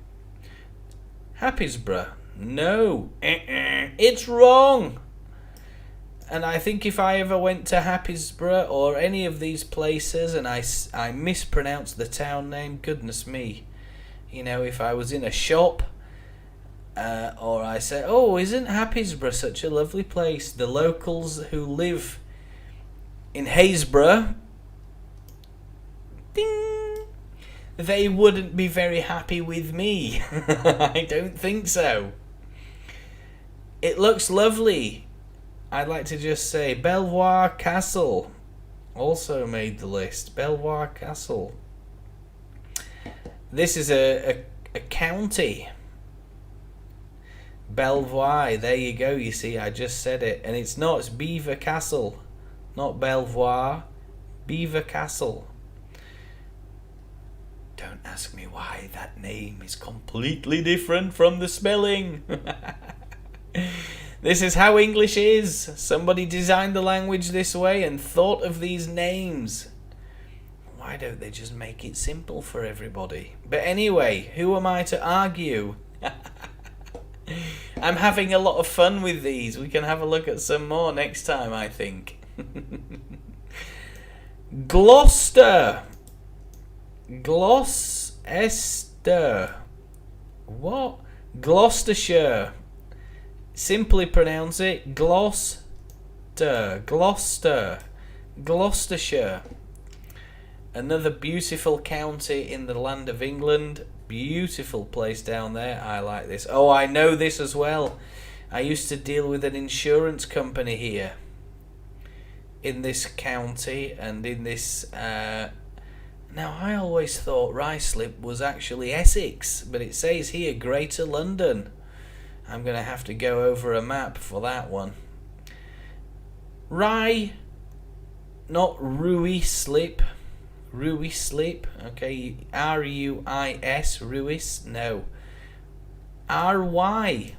Happysbur. No, it's wrong. And I think if I ever went to Happysbur or any of these places and I mispronounced the town name, goodness me. If I was in a shop or I said, oh, isn't Happysbur such a lovely place? The locals who live in Haysborough, ding, they wouldn't be very happy with me. I don't think so. It looks lovely. I'd like to just say Belvoir Castle also made the list. Belvoir Castle. This is a county. Belvoir. There you go. You see, I just said it. And it's not. It's Beaver Castle. Not Belvoir. Beaver Castle. Don't ask me why that name is completely different from the spelling. This is how English is. Somebody designed the language this way and thought of these names. Why don't they just make it simple for everybody? But anyway, who am I to argue? I'm having a lot of fun with these. We can have a look at some more next time, I think. Gloucester. Gloucester. What? Gloucestershire. Simply pronounce it Gloucester. Gloucester. Gloucestershire. Another beautiful county in the land of England. Beautiful place down there. I like this. Oh, I know this as well. I used to deal with an insurance company here in this county and in this... now, I always thought Ruislip was actually Essex, but it says here Greater London. I'm going to have to go over a map for that one. Not Ruislip. Ruislip, okay, R-U-I-S, Ruis, no. R-Y,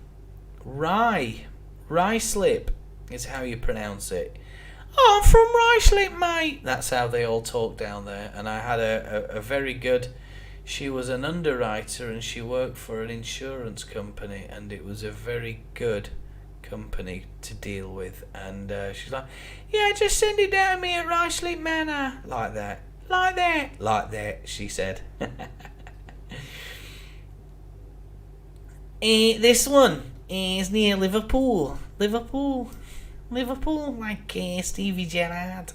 Ruislip is how you pronounce it. Oh, I'm from Ruislip, mate. That's how they all talk down there. And I had a very good... She was an underwriter and she worked for an insurance company, and it was a very good company to deal with. And she's like, yeah, just send it down to me at Ruislip Manor. Like that. Like that, she said. This one is near Liverpool, like Stevie Gerrard.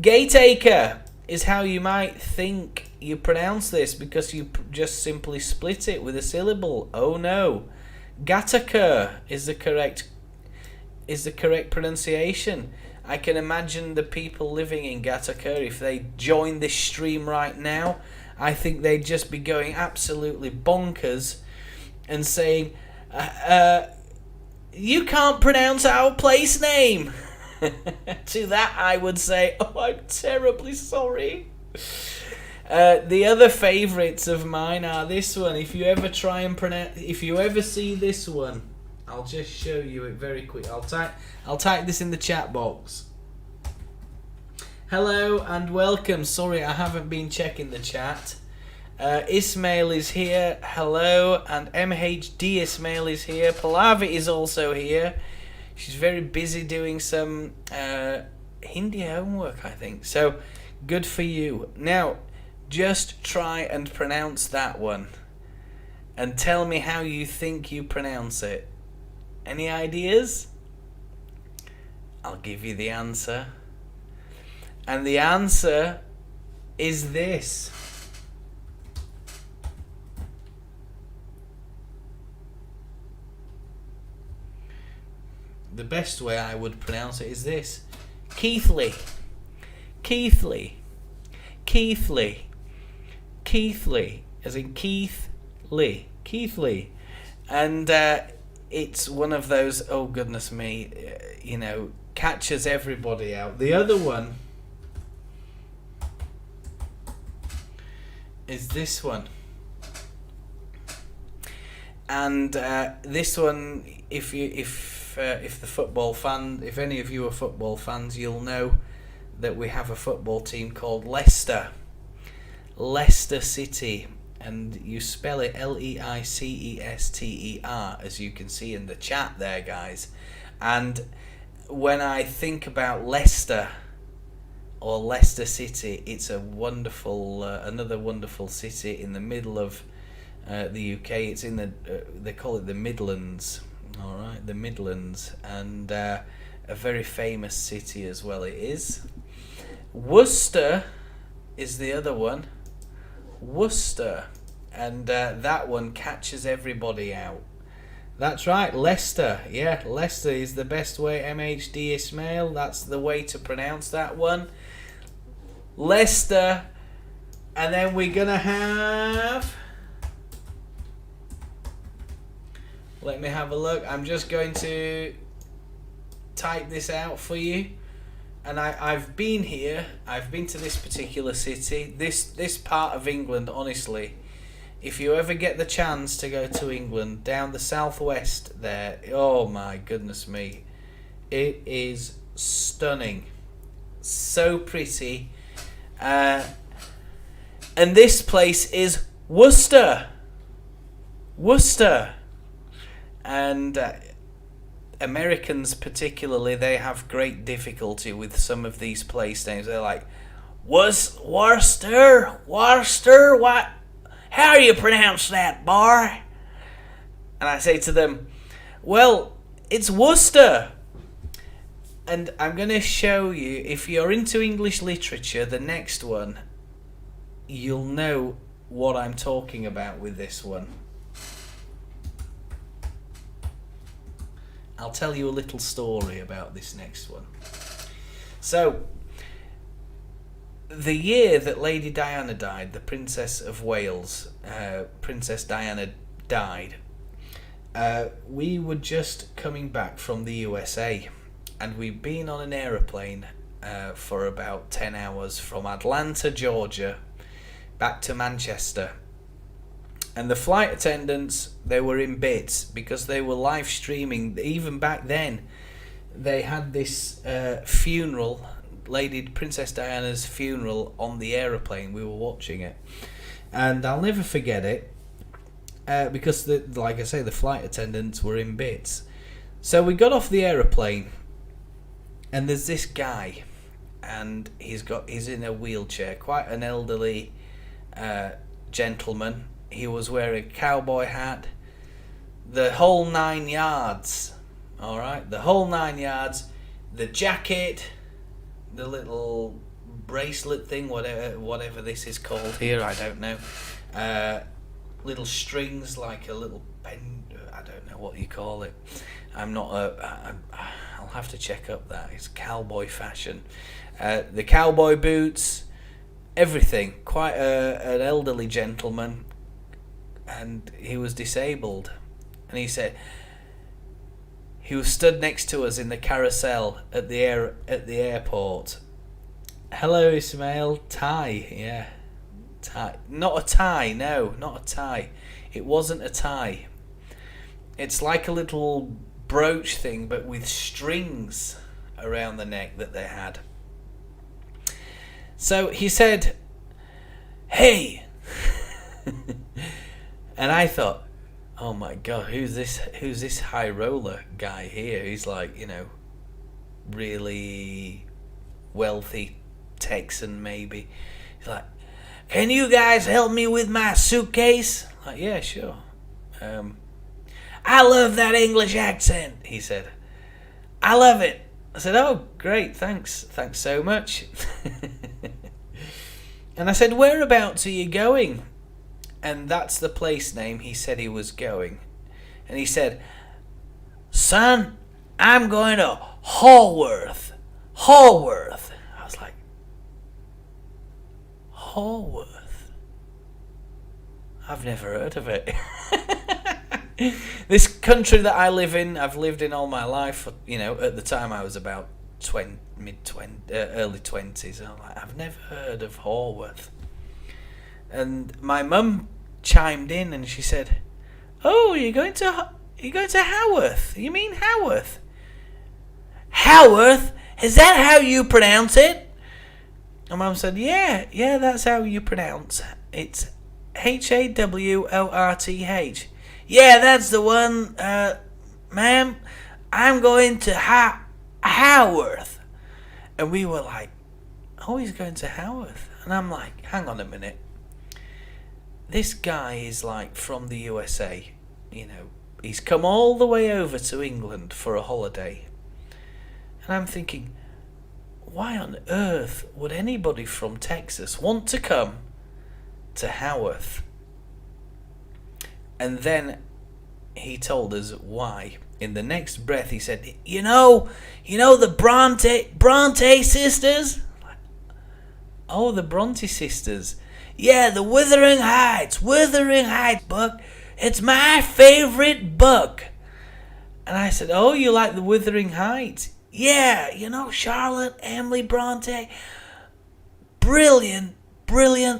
Gtaker is how you might think you pronounce this, because you just simply split it with a syllable. Oh no, Gtaker is the correct pronunciation. I can imagine the people living in Gtaker, if they join this stream right now, I think they'd just be going absolutely bonkers and saying, you can't pronounce our place name. To that I would say, oh, I'm terribly sorry. The other favourites of mine are this one. If you ever see this one, I'll just show you it very quick. I'll type this in the chat box. Hello and welcome. Sorry, I haven't been checking the chat. Ismail is here. Hello. And MHD Ismail is here. Pallavi is also here. She's very busy doing some Hindi homework, I think. So, good for you. Now, just try and pronounce that one. And tell me how you think you pronounce it. Any ideas? I'll give you the answer. And the answer is this. The best way I would pronounce it is this. Keithley. Keithley. Keithley. Keithley. As in Keith Lee. Keithley. And it's one of those, oh goodness me, catches everybody out. The other one is this one. And this one, if any of you are football fans, you'll know that we have a football team called Leicester City, and you spell it Leicester, as you can see in the chat there, guys. And when I think about Leicester or Leicester City, it's a wonderful, another wonderful city in the middle of the UK. It's in they call it the Midlands. All right, the Midlands, and a very famous city as well. It is. Worcester is the other one. Worcester, and that one catches everybody out. That's right, Leicester. Yeah, Leicester is the best way. MHD Ismail, that's the way to pronounce that one. Leicester, and then we're gonna have. Let me have a look. I'm just going to type this out for you. And I've been here. I've been to this particular city. This part of England, honestly, if you ever get the chance to go to England, down the southwest there, oh my goodness me. It is stunning. So pretty. And this place is Worcester. Worcester. And Americans particularly, they have great difficulty with some of these place names. They're like, Worcester, what? How do you pronounce that, boy? And I say to them, well, it's Worcester. And I'm going to show you, if you're into English literature, the next one, you'll know what I'm talking about with this one. I'll tell you a little story about this next one. So, the year that Lady Diana died, the Princess of Wales, Princess Diana died, we were just coming back from the USA, and we'd been on an aeroplane for about 10 hours from Atlanta, Georgia, back to Manchester. And the flight attendants, they were in bits because they were live streaming. Even back then, they had this funeral, Lady Princess Diana's funeral, on the aeroplane. We were watching it, and I'll never forget it because, like I say, the flight attendants were in bits. So we got off the aeroplane, and there's this guy, and he's in a wheelchair, quite an elderly gentleman. He was wearing a cowboy hat, the whole 9 yards. All right, the whole 9 yards. The jacket, the little bracelet thing, whatever this is called here, I don't know. Little strings, like a little pen. I don't know what you call it. I'm not I'll have to check up that. It's cowboy fashion. The cowboy boots, everything. Quite an elderly gentleman, and he was disabled. And he said he was stood next to us in the carousel at the airport. Hello, Ismail. Tie, yeah. Tie. Not a tie, no, not a tie. It wasn't a tie. It's like a little brooch thing, but with strings around the neck that they had. So he said, "Hey," and I thought, "Oh my God, who's this high roller guy here? He's like, really wealthy Texan maybe." He's like, "Can you guys help me with my suitcase?" I'm like, "Yeah, sure." "I love that English accent," he said. "I love it." I said, "Oh, great, thanks so much." And I said, "Whereabouts are you going?" And that's the place name he said he was going. And he said, "Son, I'm going to Haworth." Haworth. I was like, Haworth? I've never heard of it. This country that I live in, I've lived in all my life. At the time I was about early 20s. I'm like, I've never heard of Haworth. And my mum chimed in and she said, "Oh, you're going to Haworth? You mean Haworth?" "Haworth? Is that how you pronounce it?" And Mum said, Yeah, that's how you pronounce. It's Haworth. "Yeah, that's the one, ma'am. I'm going to Haworth." And we were like, "Oh, he's going to Haworth." And I'm like, hang on a minute. This guy is like from the USA, he's come all the way over to England for a holiday. And I'm thinking, why on earth would anybody from Texas want to come to Haworth? And then he told us why. In the next breath he said, you know the Bronte sisters?" "Oh, the Bronte sisters. Yeah, the Wuthering Heights book. It's my favorite book." And I said, "Oh, you like the Wuthering Heights?" "Yeah, Charlotte, Emily Bronte. Brilliant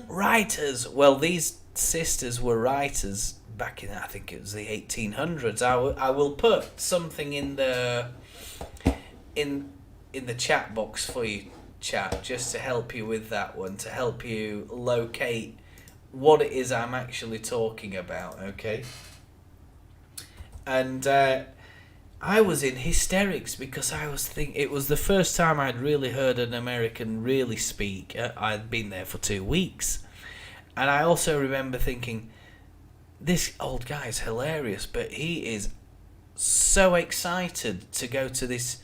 writers." Well, these sisters were writers back in, I think it was the 1800s. I will put something in the chat box for you, chat, just to help you with that one, to help you locate what it is I'm actually talking about, okay? And I was in hysterics because I was thinking it was the first time I'd really heard an American really speak. I'd been there for 2 weeks. And I also remember thinking, this old guy's hilarious, but he is so excited to go to this,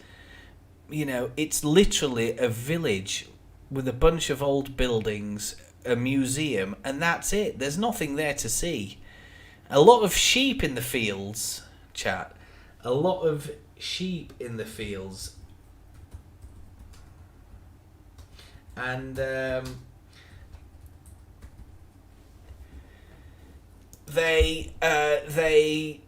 it's literally a village with a bunch of old buildings, a museum, and that's it. There's nothing there to see. A lot of sheep in the fields, chat. A lot of sheep in the fields. And they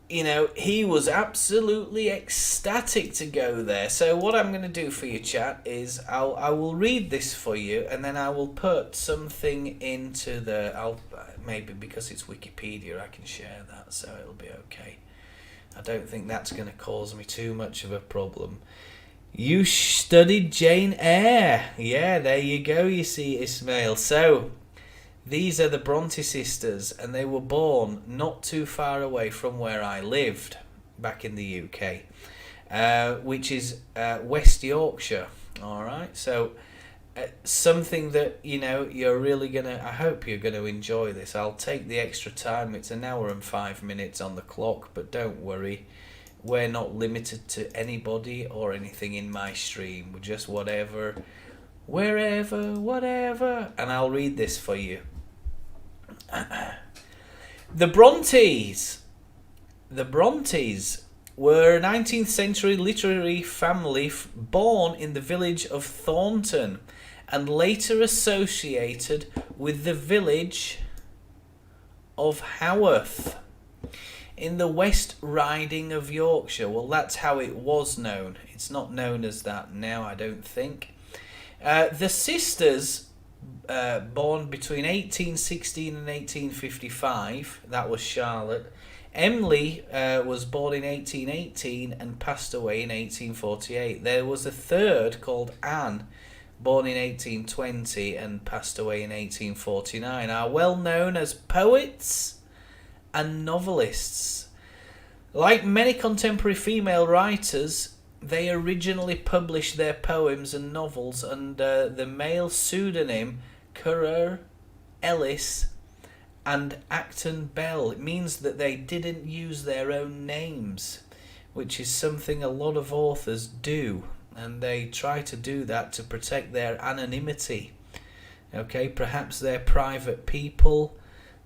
you know, he was absolutely ecstatic to go there. So what I'm going to do for you, chat, is I will read this for you, and then I will put something into the... maybe because it's Wikipedia, I can share that, so it'll be okay. I don't think that's going to cause me too much of a problem. You studied Jane Eyre. Yeah, there you go, you see, Ismail. So... these are the Bronte sisters, and they were born not too far away from where I lived back in the UK, which is West Yorkshire. All right, so something that, you know, you're really gonna... I hope you're gonna enjoy this. I'll take the extra time. It's 1 hour and 5 minutes on the clock, but don't worry, we're not limited to anybody or anything in my stream. We're just whatever, wherever, whatever, and I'll read this for you. The Brontes were a 19th century literary family born in the village of Thornton and later associated with the village of Haworth in the West Riding of Yorkshire. Well, that's how it was known. It's not known as that now, I don't think. The sisters, born between 1816 and 1855, that was Charlotte. Emily was born in 1818 and passed away in 1848. There was a third called Anne, born in 1820 and passed away in 1849, are well known as poets and novelists. Like many contemporary female writers, they originally published their poems and novels under the male pseudonym Currer, Ellis and Acton Bell. It means that they didn't use their own names, which is something a lot of authors do, and they try to do that to protect their anonymity. Okay, perhaps they're private people.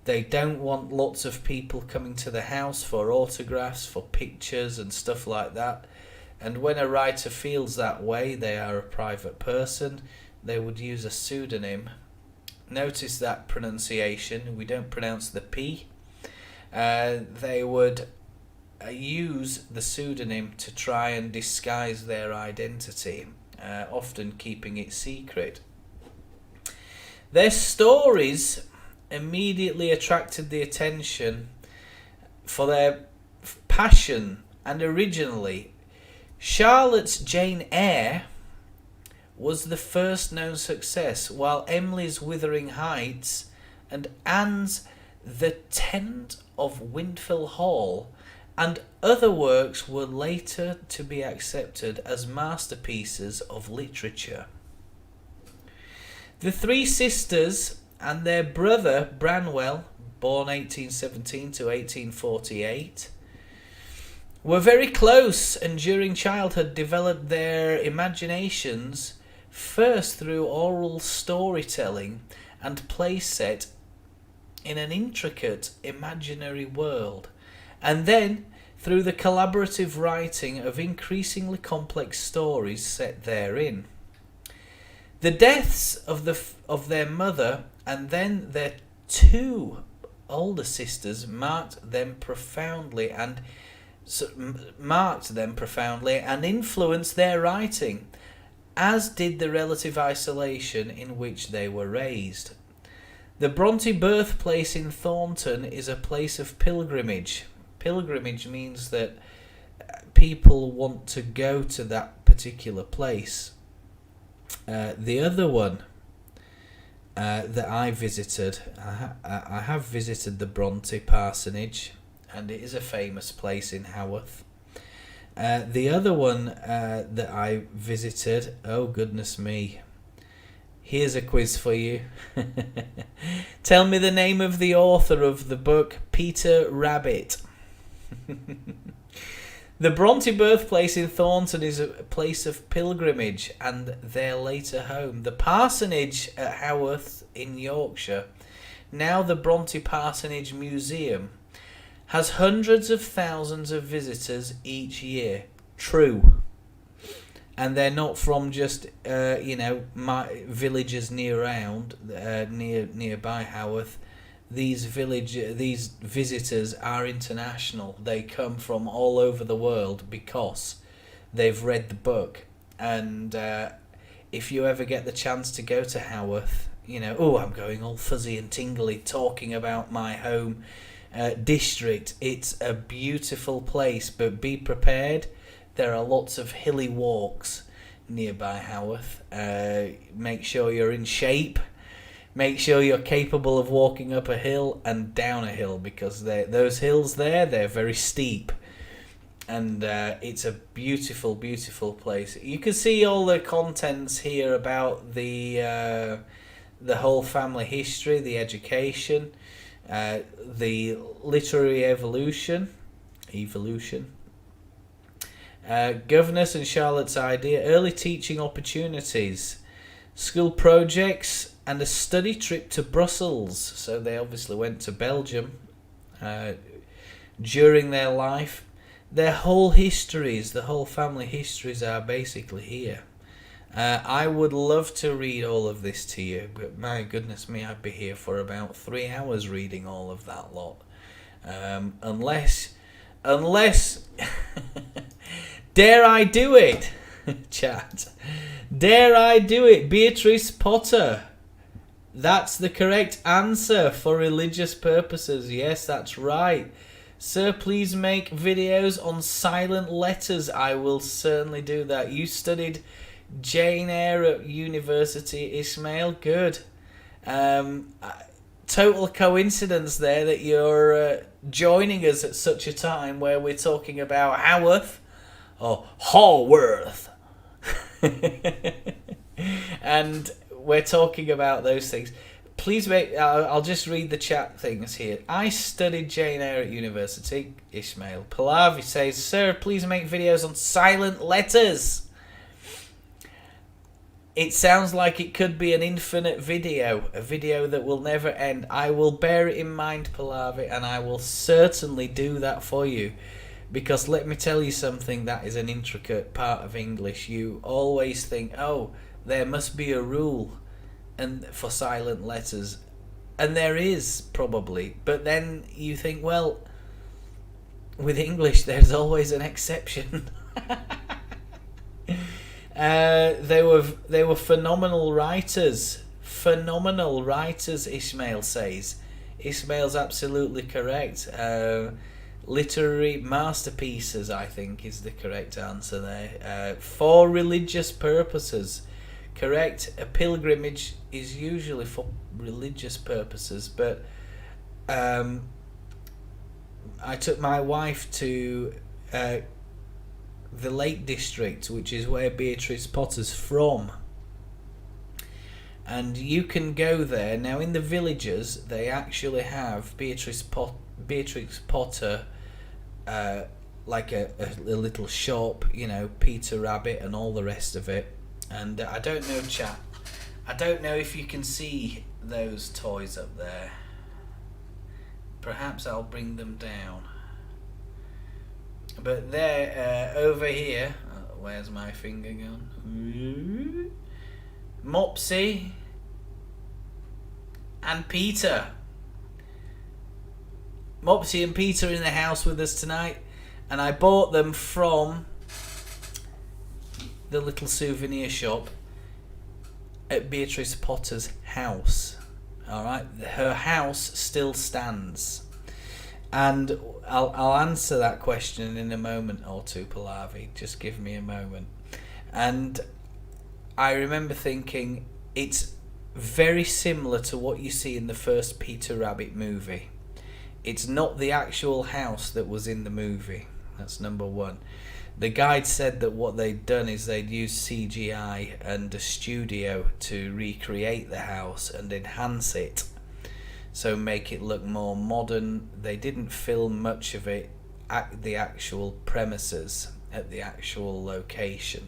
They don't want lots of people coming to the house for autographs, for pictures and stuff like that. And when a writer feels that way, they are a private person, they would use a pseudonym. Notice that pronunciation, we don't pronounce the P. They would use the pseudonym to try and disguise their identity, often keeping it secret. Their stories immediately attracted the attention for their passion, and originally Charlotte's Jane Eyre was the first known success, while Emily's Wuthering Heights and Anne's The Tenant of Windmill Hall and other works were later to be accepted as masterpieces of literature. The three sisters and their brother Branwell, born 1817 to 1848, were very close, and during childhood developed their imaginations first through oral storytelling and play set in an intricate imaginary world, and then through the collaborative writing of increasingly complex stories set therein. The deaths of their mother and then their two older sisters marked them profoundly and influenced their writing, as did the relative isolation in which they were raised. The Bronte birthplace in Thornton is a place of pilgrimage. Pilgrimage means that people want to go to that particular place. The other one that I visited, I have visited the Bronte parsonage, and it is a famous place in Haworth. The other one that I visited, oh goodness me, here's a quiz for you. Tell me the name of the author of the book Peter Rabbit. The Bronte birthplace in Thornton is a place of pilgrimage and their later home. The parsonage at Haworth in Yorkshire, now the Bronte Parsonage Museum, has hundreds of thousands of visitors each year. True. And they're not from just my villages nearby Haworth. These visitors are international. They come from all over the world because they've read the book. And if you ever get the chance to go to Haworth, I'm going all fuzzy and tingly talking about my home district. It's a beautiful place, but be prepared. There are lots of hilly walks nearby Haworth. Make sure you're in shape. Make sure you're capable of walking up a hill and down a hill, because those hills there, they're very steep. And it's a beautiful, beautiful place. You can see all the contents here about the whole family history, the education, the literary evolution, governess and Charlotte's idea, early teaching opportunities, school projects, and a study trip to Brussels. So they obviously went to Belgium during their life. Their whole histories, the whole family histories are basically here. I would love to read all of this to you, but my goodness me, I'd be here for about 3 hours reading all of that lot. Unless dare I do it, chat? Dare I do it? Beatrice Potter. That's the correct answer for religious purposes. Yes, that's right. Sir, please make videos on silent letters. I will certainly do that. You studied Jane Eyre at university, Ismail. Good. Total coincidence there that you're joining us at such a time where we're talking about Haworth or Haworth. And we're talking about those things. Please make... I'll just read the chat things here. I studied Jane Eyre at university, Ismail. Pallavi says, Sir, please make videos on silent letters. It sounds like it could be an infinite video, a video that will never end. I will bear it in mind, Pallavi, and I will certainly do that for you. Because let me tell you something, that is an intricate part of English. You always think, oh, there must be a rule and for silent letters. And there is, probably. But then you think, well, with English, there's always an exception. They were phenomenal writers. Phenomenal writers, Ismail says. Ismail's absolutely correct. Literary masterpieces, I think, is the correct answer there. For religious purposes. Correct. A pilgrimage is usually for religious purposes, but I took my wife to the Lake District, which is where Beatrice Potter's from. And you can go there. Now, in the villages, they actually have Beatrice Potter, like a little shop, Peter Rabbit and all the rest of it. And I don't know, chat. I don't know if you can see those toys up there. Perhaps I'll bring them down. But they're over here. Where's my finger gone? Mopsy and Peter. Mopsy and Peter in the house with us tonight, and I bought them from the little souvenir shop at Beatrice Potter's house. Alright, her house still stands. And I'll answer that question in a moment or two, Pallavi. Just give me a moment. And I remember thinking it's very similar to what you see in the first Peter Rabbit movie. It's not the actual house that was in the movie. That's number one. The guide said that what they'd done is they'd used CGI and a studio to recreate the house and enhance it, so make it look more modern. They didn't film much of it at the actual premises, at the actual location.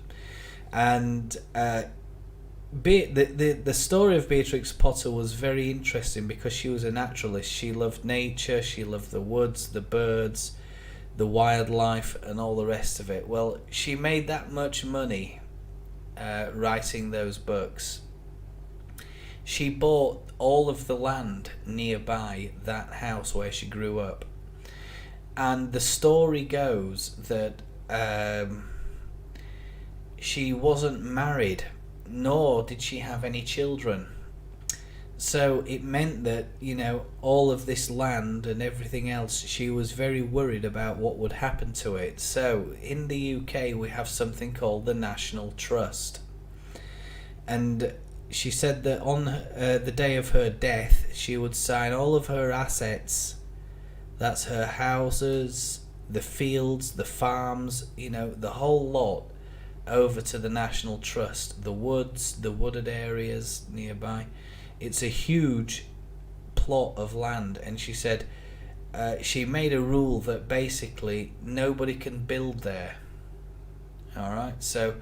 And the story of Beatrix Potter was very interesting because she was a naturalist. She loved nature, she loved the woods, the birds, the wildlife, and all the rest of it. Well, she made that much money writing those books. She bought all of the land nearby that house where she grew up. And the story goes that she wasn't married, nor did she have any children. So it meant that, all of this land and everything else, she was very worried about what would happen to it. So in the UK we have something called the National Trust. And she said that on the day of her death, she would sign all of her assets, that's her houses, the fields, the farms, the whole lot, over to the National Trust, the woods, the wooded areas nearby. It's a huge plot of land, and she said she made a rule that basically nobody can build there. Alright, so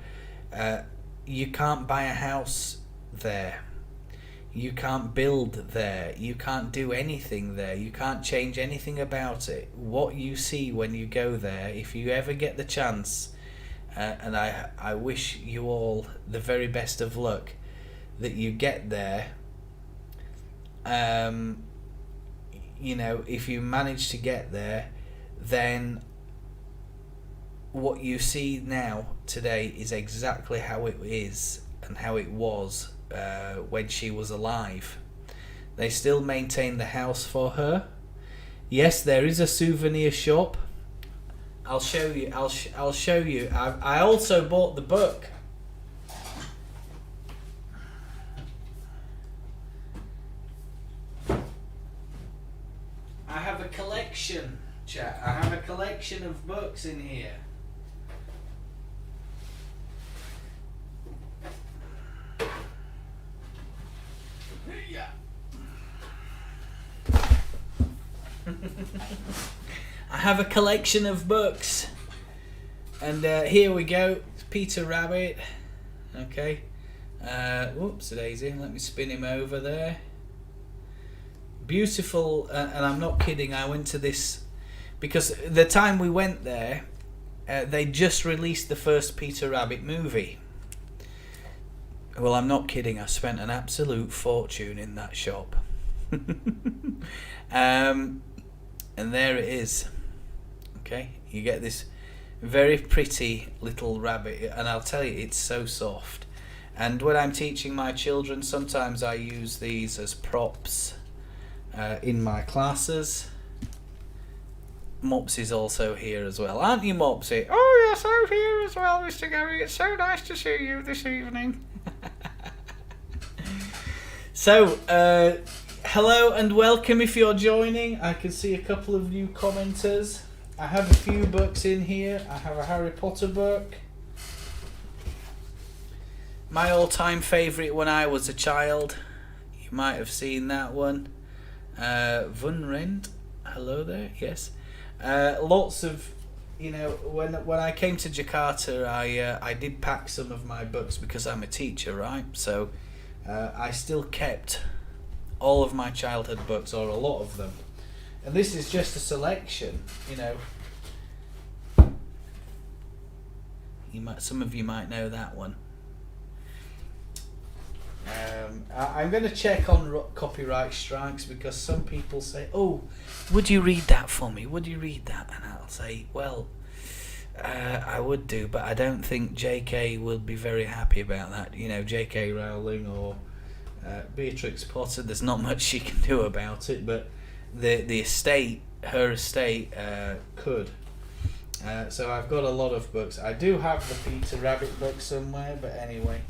you can't buy a house there, you can't build there, you can't do anything there, you can't change anything about it. What you see when you go there, if you ever get the chance, and I wish you all the very best of luck, that you get there. If you manage to get there, then what you see now today is exactly how it is and how it was when she was alive. They still maintain the house for her. Yes, there is a souvenir shop. I'll show you. I'll show you. I also bought the book. I have a collection, chat. I have a collection of books in here. Yeah. I have a collection of books, and here we go. It's Peter Rabbit. Okay. Whoops, daisy. Let me spin him over there. Beautiful, and I'm not kidding. I went to this because the time we went there, they just released the first Peter Rabbit movie. Well, I'm not kidding. I spent an absolute fortune in that shop. And there it is. Okay, you get this very pretty little rabbit, and I'll tell you, it's so soft. And when I'm teaching my children, sometimes I use these as props in my classes. Mopsy's also here as well, aren't you, Mopsy? Oh yes, I'm here as well, Mr. Gary. It's so nice to see you this evening. So, hello and welcome if you're joining. I can see a couple of new commenters. I have a few books in here. I have a Harry Potter book. My all-time favourite when I was a child. You might have seen that one. Vun Rent. Hello there. Yes. Lots of, when I came to Jakarta, I did pack some of my books because I'm a teacher, right? So I still kept all of my childhood books, or a lot of them. And this is just a selection, Some of you might know that one. I'm going to check on copyright strikes because some people say, "Oh, would you read that for me? Would you read that?" And I'll say, "Well, I would do, but I don't think JK will be very happy about that. JK Rowling or Beatrix Potter. There's not much she can do about it, but the estate, her estate, could." So I've got a lot of books. I do have the Peter Rabbit book somewhere, but anyway,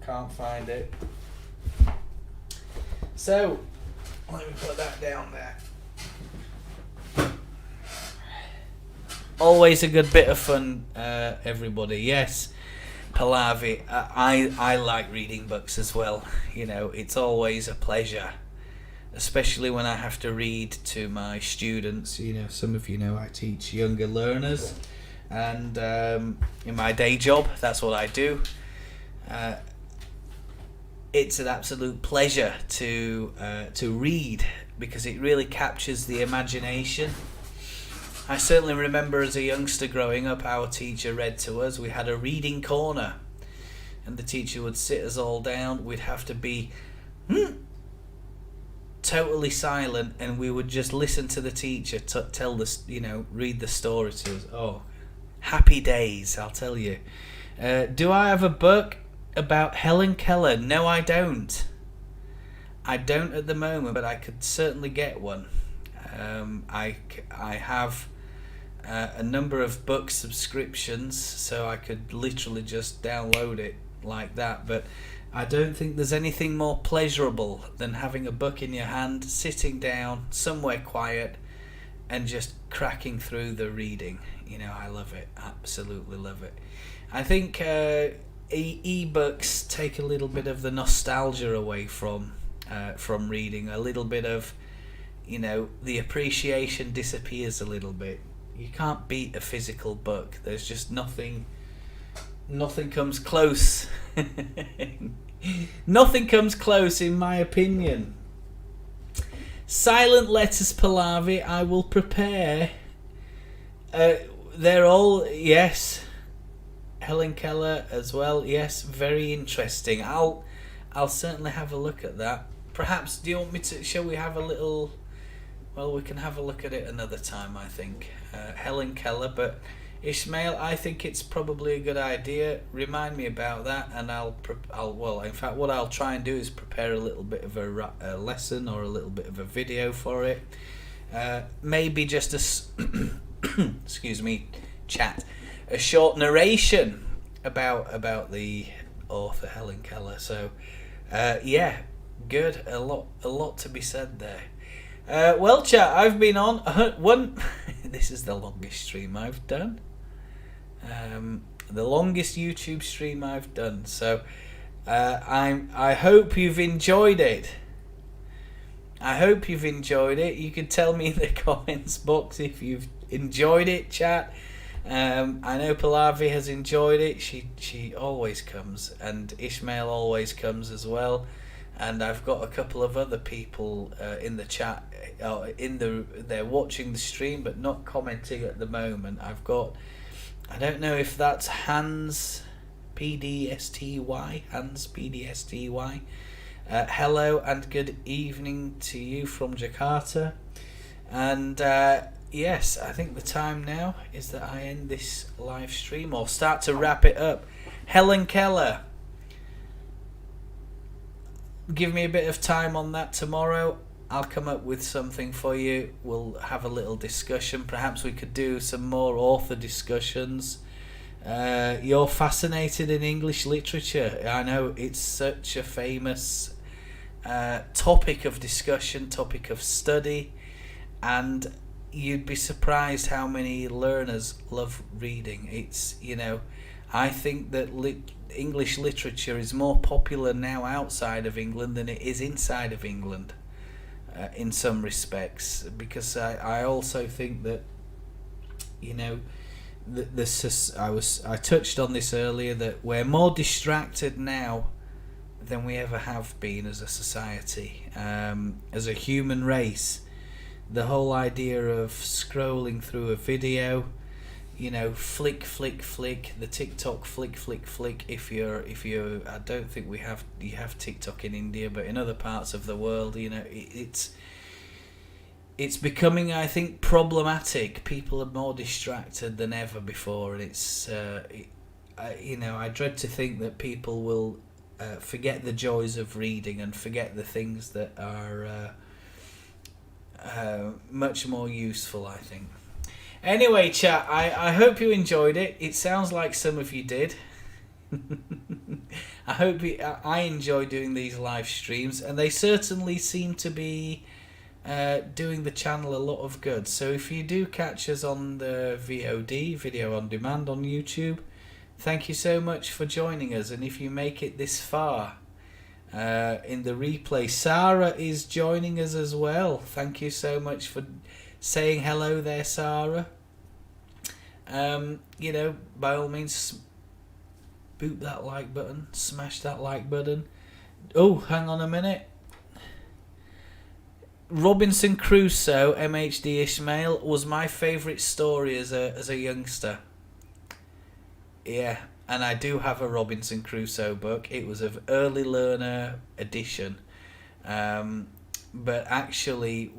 can't find it. So let me put that down there. Always a good bit of fun, everybody. Yes, Pallavi. I like reading books as well. It's always a pleasure. especially when I have to read to my students. You know, some of you know I teach younger learners, and in my day job, that's what I do. It's an absolute pleasure to read, because it really captures the imagination. I certainly remember as a youngster growing up, our teacher read to us. We had a reading corner, and the teacher would sit us all down. We'd have to be totally silent, and we would just listen to the teacher tell this, read the story to us. Oh, happy days, I'll tell you. Do I have a book about Helen Keller? No, I don't. I don't at the moment, but I could certainly get one. I have a number of book subscriptions, so I could literally just download it like that. But I don't think there's anything more pleasurable than having a book in your hand, sitting down somewhere quiet, and just cracking through the reading. I love it. Absolutely love it. I think e-books take a little bit of the nostalgia away from reading. A little bit of, the appreciation disappears a little bit. You can't beat a physical book. There's just nothing comes close. Nothing comes close, in my opinion. Silent letters, Pallavi. I will prepare. They're all, yes. Helen Keller as well. Yes, very interesting. I'll certainly have a look at that. Perhaps, do you want me to? Shall we have a little? Well, we can have a look at it another time, I think. Helen Keller, but Ishmael, I think it's probably a good idea. Remind me about that, and in fact, what I'll try and do is prepare a little bit of a lesson or a little bit of a video for it. Maybe just excuse me, chat, a short narration about the author Helen Keller. So, yeah, good. A lot to be said there. Well, chat, I've been on one. This is the longest stream I've done. The longest YouTube stream I've done. So, I hope you've enjoyed it. You can tell me in the comments box if you've enjoyed it, chat. I know Pallavi has enjoyed it. She always comes, and Ishmael always comes as well. And I've got a couple of other people in the chat. They're watching the stream but not commenting at the moment. I've got, I don't know if that's Hans PDSTY. Hello and good evening to you from Jakarta. And yes, I think the time now is that I end this live stream or start to wrap it up. Helen Keller. Give me a bit of time on that tomorrow. I'll come up with something for you. We'll have a little discussion. Perhaps we could do some more author discussions. You're fascinated in English literature. I know it's such a famous topic of discussion, topic of study, and you'd be surprised how many learners love reading. It's, I think that English literature is more popular now outside of England than it is inside of England, in some respects, because I also think that, I touched on this earlier, that we're more distracted now than we ever have been as a society, as a human race. The whole idea of scrolling through a video, flick, the TikTok flick. If you're, I don't think you have TikTok in India, but in other parts of the world, it's becoming, I think, problematic. People are more distracted than ever before, and it's, I dread to think that people will forget the joys of reading and forget the things that are much more useful, I think. Anyway, chat, I hope you enjoyed it. It sounds like some of you did. I enjoy doing these live streams, and they certainly seem to be doing the channel a lot of good. So if you do catch us on the VOD, video on demand on YouTube, thank you so much for joining us. And if you make it this far, in the replay. Sarah is joining us as well. Thank you so much for saying hello there, Sarah. By all means, boot that like button, smash that like button. Oh, hang on a minute. Robinson Crusoe, MHD Ishmael, was my favourite story as a youngster. Yeah, and I do have a Robinson Crusoe book. It was an early learner edition. But actually,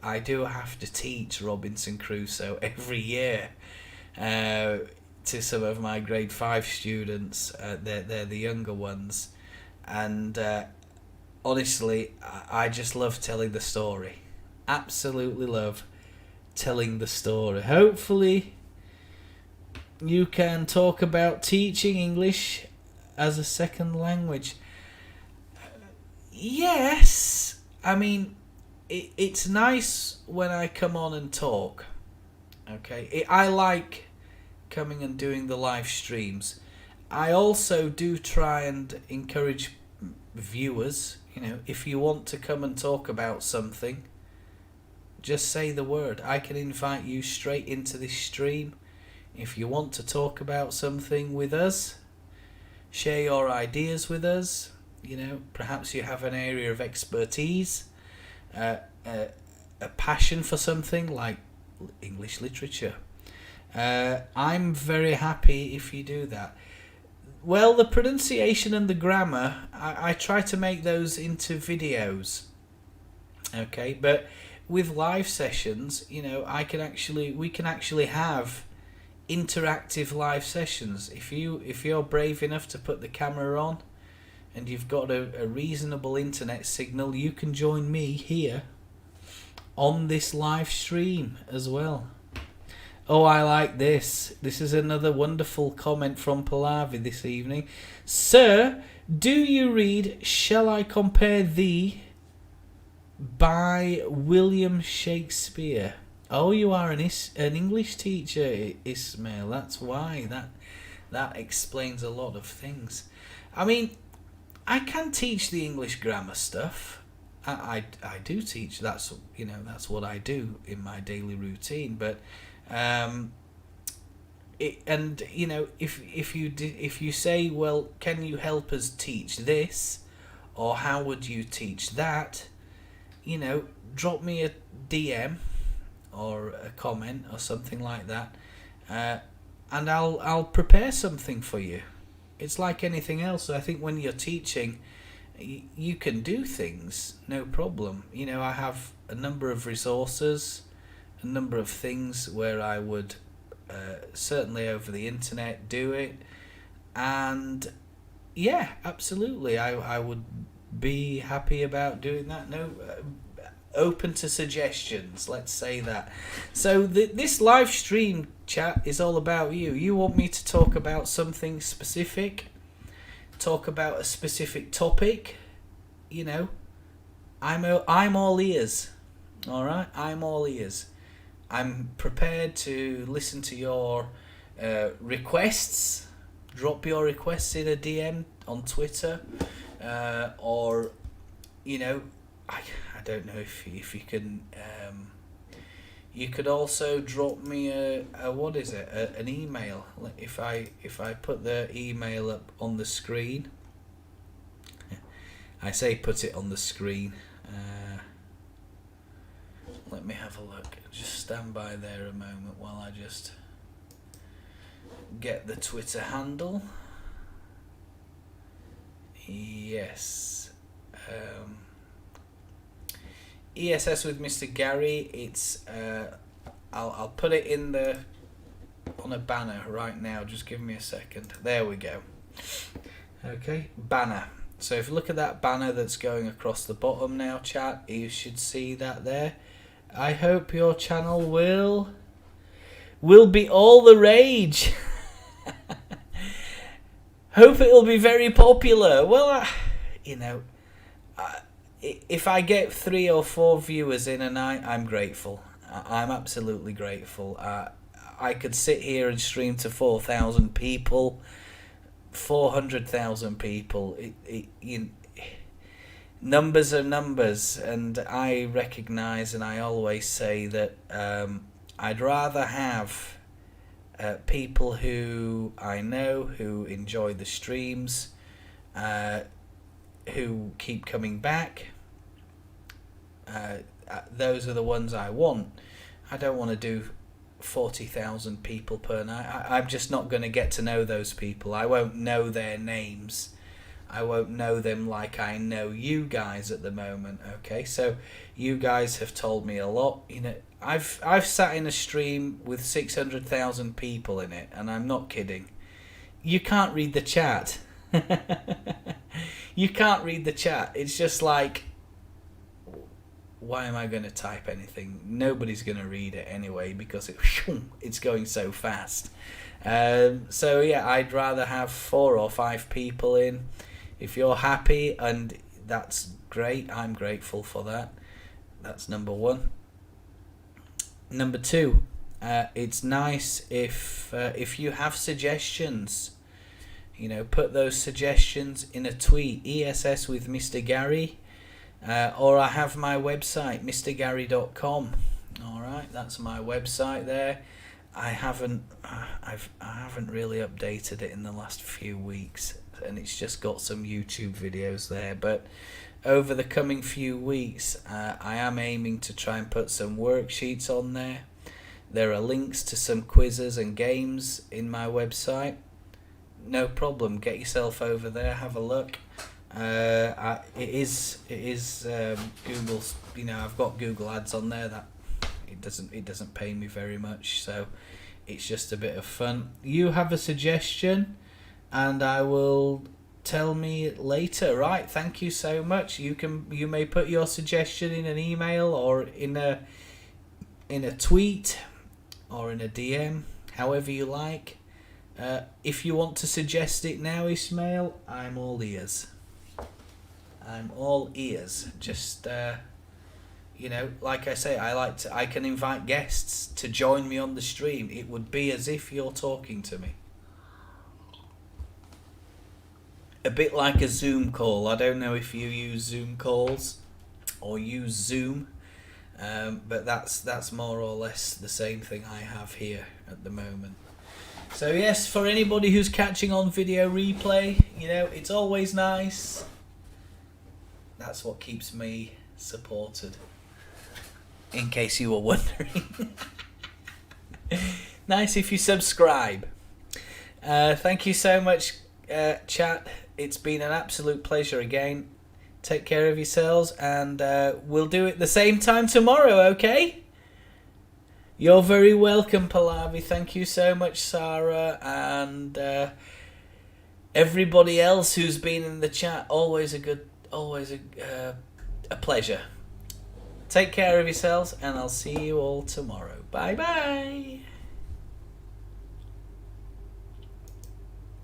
I do have to teach Robinson Crusoe every year to some of my grade 5 students. They're the younger ones. And honestly, I just love telling the story. Absolutely love telling the story. Hopefully, you can talk about teaching English as a second language. Yes, I mean, it's nice when I come on and talk. Okay, I like coming and doing the live streams. I also do try and encourage viewers, if you want to come and talk about something, just say the word. I can invite you straight into this stream. If you want to talk about something with us, share your ideas with us. Perhaps you have an area of expertise, a passion for something like English literature. I'm very happy if you do that. Well, the pronunciation and the grammar, I try to make those into videos. Okay, but with live sessions, we can actually have interactive live sessions. If you're brave enough to put the camera on and you've got a reasonable internet signal, you can join me here on this live stream as well. Oh, I like this. This is another wonderful comment from Pallavi this evening. Sir, do you read Shall I Compare Thee by William Shakespeare? Oh, you are an English teacher, Ismail. That's why. That explains a lot of things. I mean, I can teach the English grammar stuff. I do teach. That's what I do in my daily routine. But if you say, well, can you help us teach this, or how would you teach that? Drop me a DM or a comment or something like that, and I'll prepare something for you. It's like anything else. I think when you're teaching, you can do things, no problem. I have a number of resources, a number of things where I would certainly over the internet do it, and yeah, absolutely, I would be happy about doing that. No, open to suggestions, let's say that. So this live stream chat is all about you. You want me to talk about something specific, talk about a specific topic, I'm all ears. All right, I'm all ears. I'm prepared to listen to your requests. Drop your requests in a DM on Twitter, or I don't know if you can. You could also drop me an email. If I put the email up on the screen. I say put it on the screen. Let me have a look. Just stand by there a moment while I just get the Twitter handle. Yes. ESS with Mr. Gary. It's I'll put it on a banner right now. Just give me a second. There we go. Okay, banner. So if you look at that banner that's going across the bottom now, chat, you should see that there. I hope your channel will be all the rage. Hope it'll be very popular. Well, if I get 3 or 4 viewers in a night, I'm grateful. I'm absolutely grateful. I could sit here and stream to 4,000 people, 400,000 people. numbers are numbers, and I recognise, and I always say that I'd rather have people who I know who enjoy the streams, who keep coming back. Those are the ones I want. I don't want to do 40,000 people per night. I'm just not going to get to know those people. I won't know their names. I won't know them like I know you guys at the moment. Okay, so you guys have told me a lot. You know, I've sat in a stream with 600,000 people in it, and I'm not kidding. You can't read the chat. You can't read the chat. It's just like, why am I going to type anything? Nobody's going to read it anyway because it's going so fast. So yeah, I'd rather have 4 or 5 people in. If you're happy, and that's great, I'm grateful for that. That's number 1. Number 2, it's nice if you have suggestions. You know, put those suggestions in a tweet, ESS with Mr. Gary. Or I have my website, mrgary.com. All right, that's my website there. I haven't really updated it in the last few weeks, and it's just got some YouTube videos there. But over the coming few weeks, I am aiming to try and put some worksheets on there. There are links to some quizzes and games in my website. No problem. Get yourself over there, have a look. It is Google's. You know, I've got Google Ads on there. That it doesn't pay me very much, so it's just a bit of fun. You have a suggestion, and I will tell me later. Right? Thank you so much. You may put your suggestion in an email or in a tweet or in a DM, however you like. If you want to suggest it now, Ismail, I'm all ears. I'm all ears. Just you know, like I say, I can invite guests to join me on the stream. It would be as if you're talking to me. A bit like a Zoom call. I don't know if you use Zoom calls or use Zoom, but that's more or less the same thing I have here at the moment. So yes, for anybody who's catching on video replay, you know, it's always nice. That's what keeps me supported, in case you were wondering. Nice if you subscribe. Thank you so much, chat. It's been an absolute pleasure again. Take care of yourselves, and we'll do it the same time tomorrow, okay? You're very welcome, Pallavi. Thank you so much, Sarah, and everybody else who's been in the chat. Always a pleasure. Take care of yourselves, and I'll see you all tomorrow. Bye bye.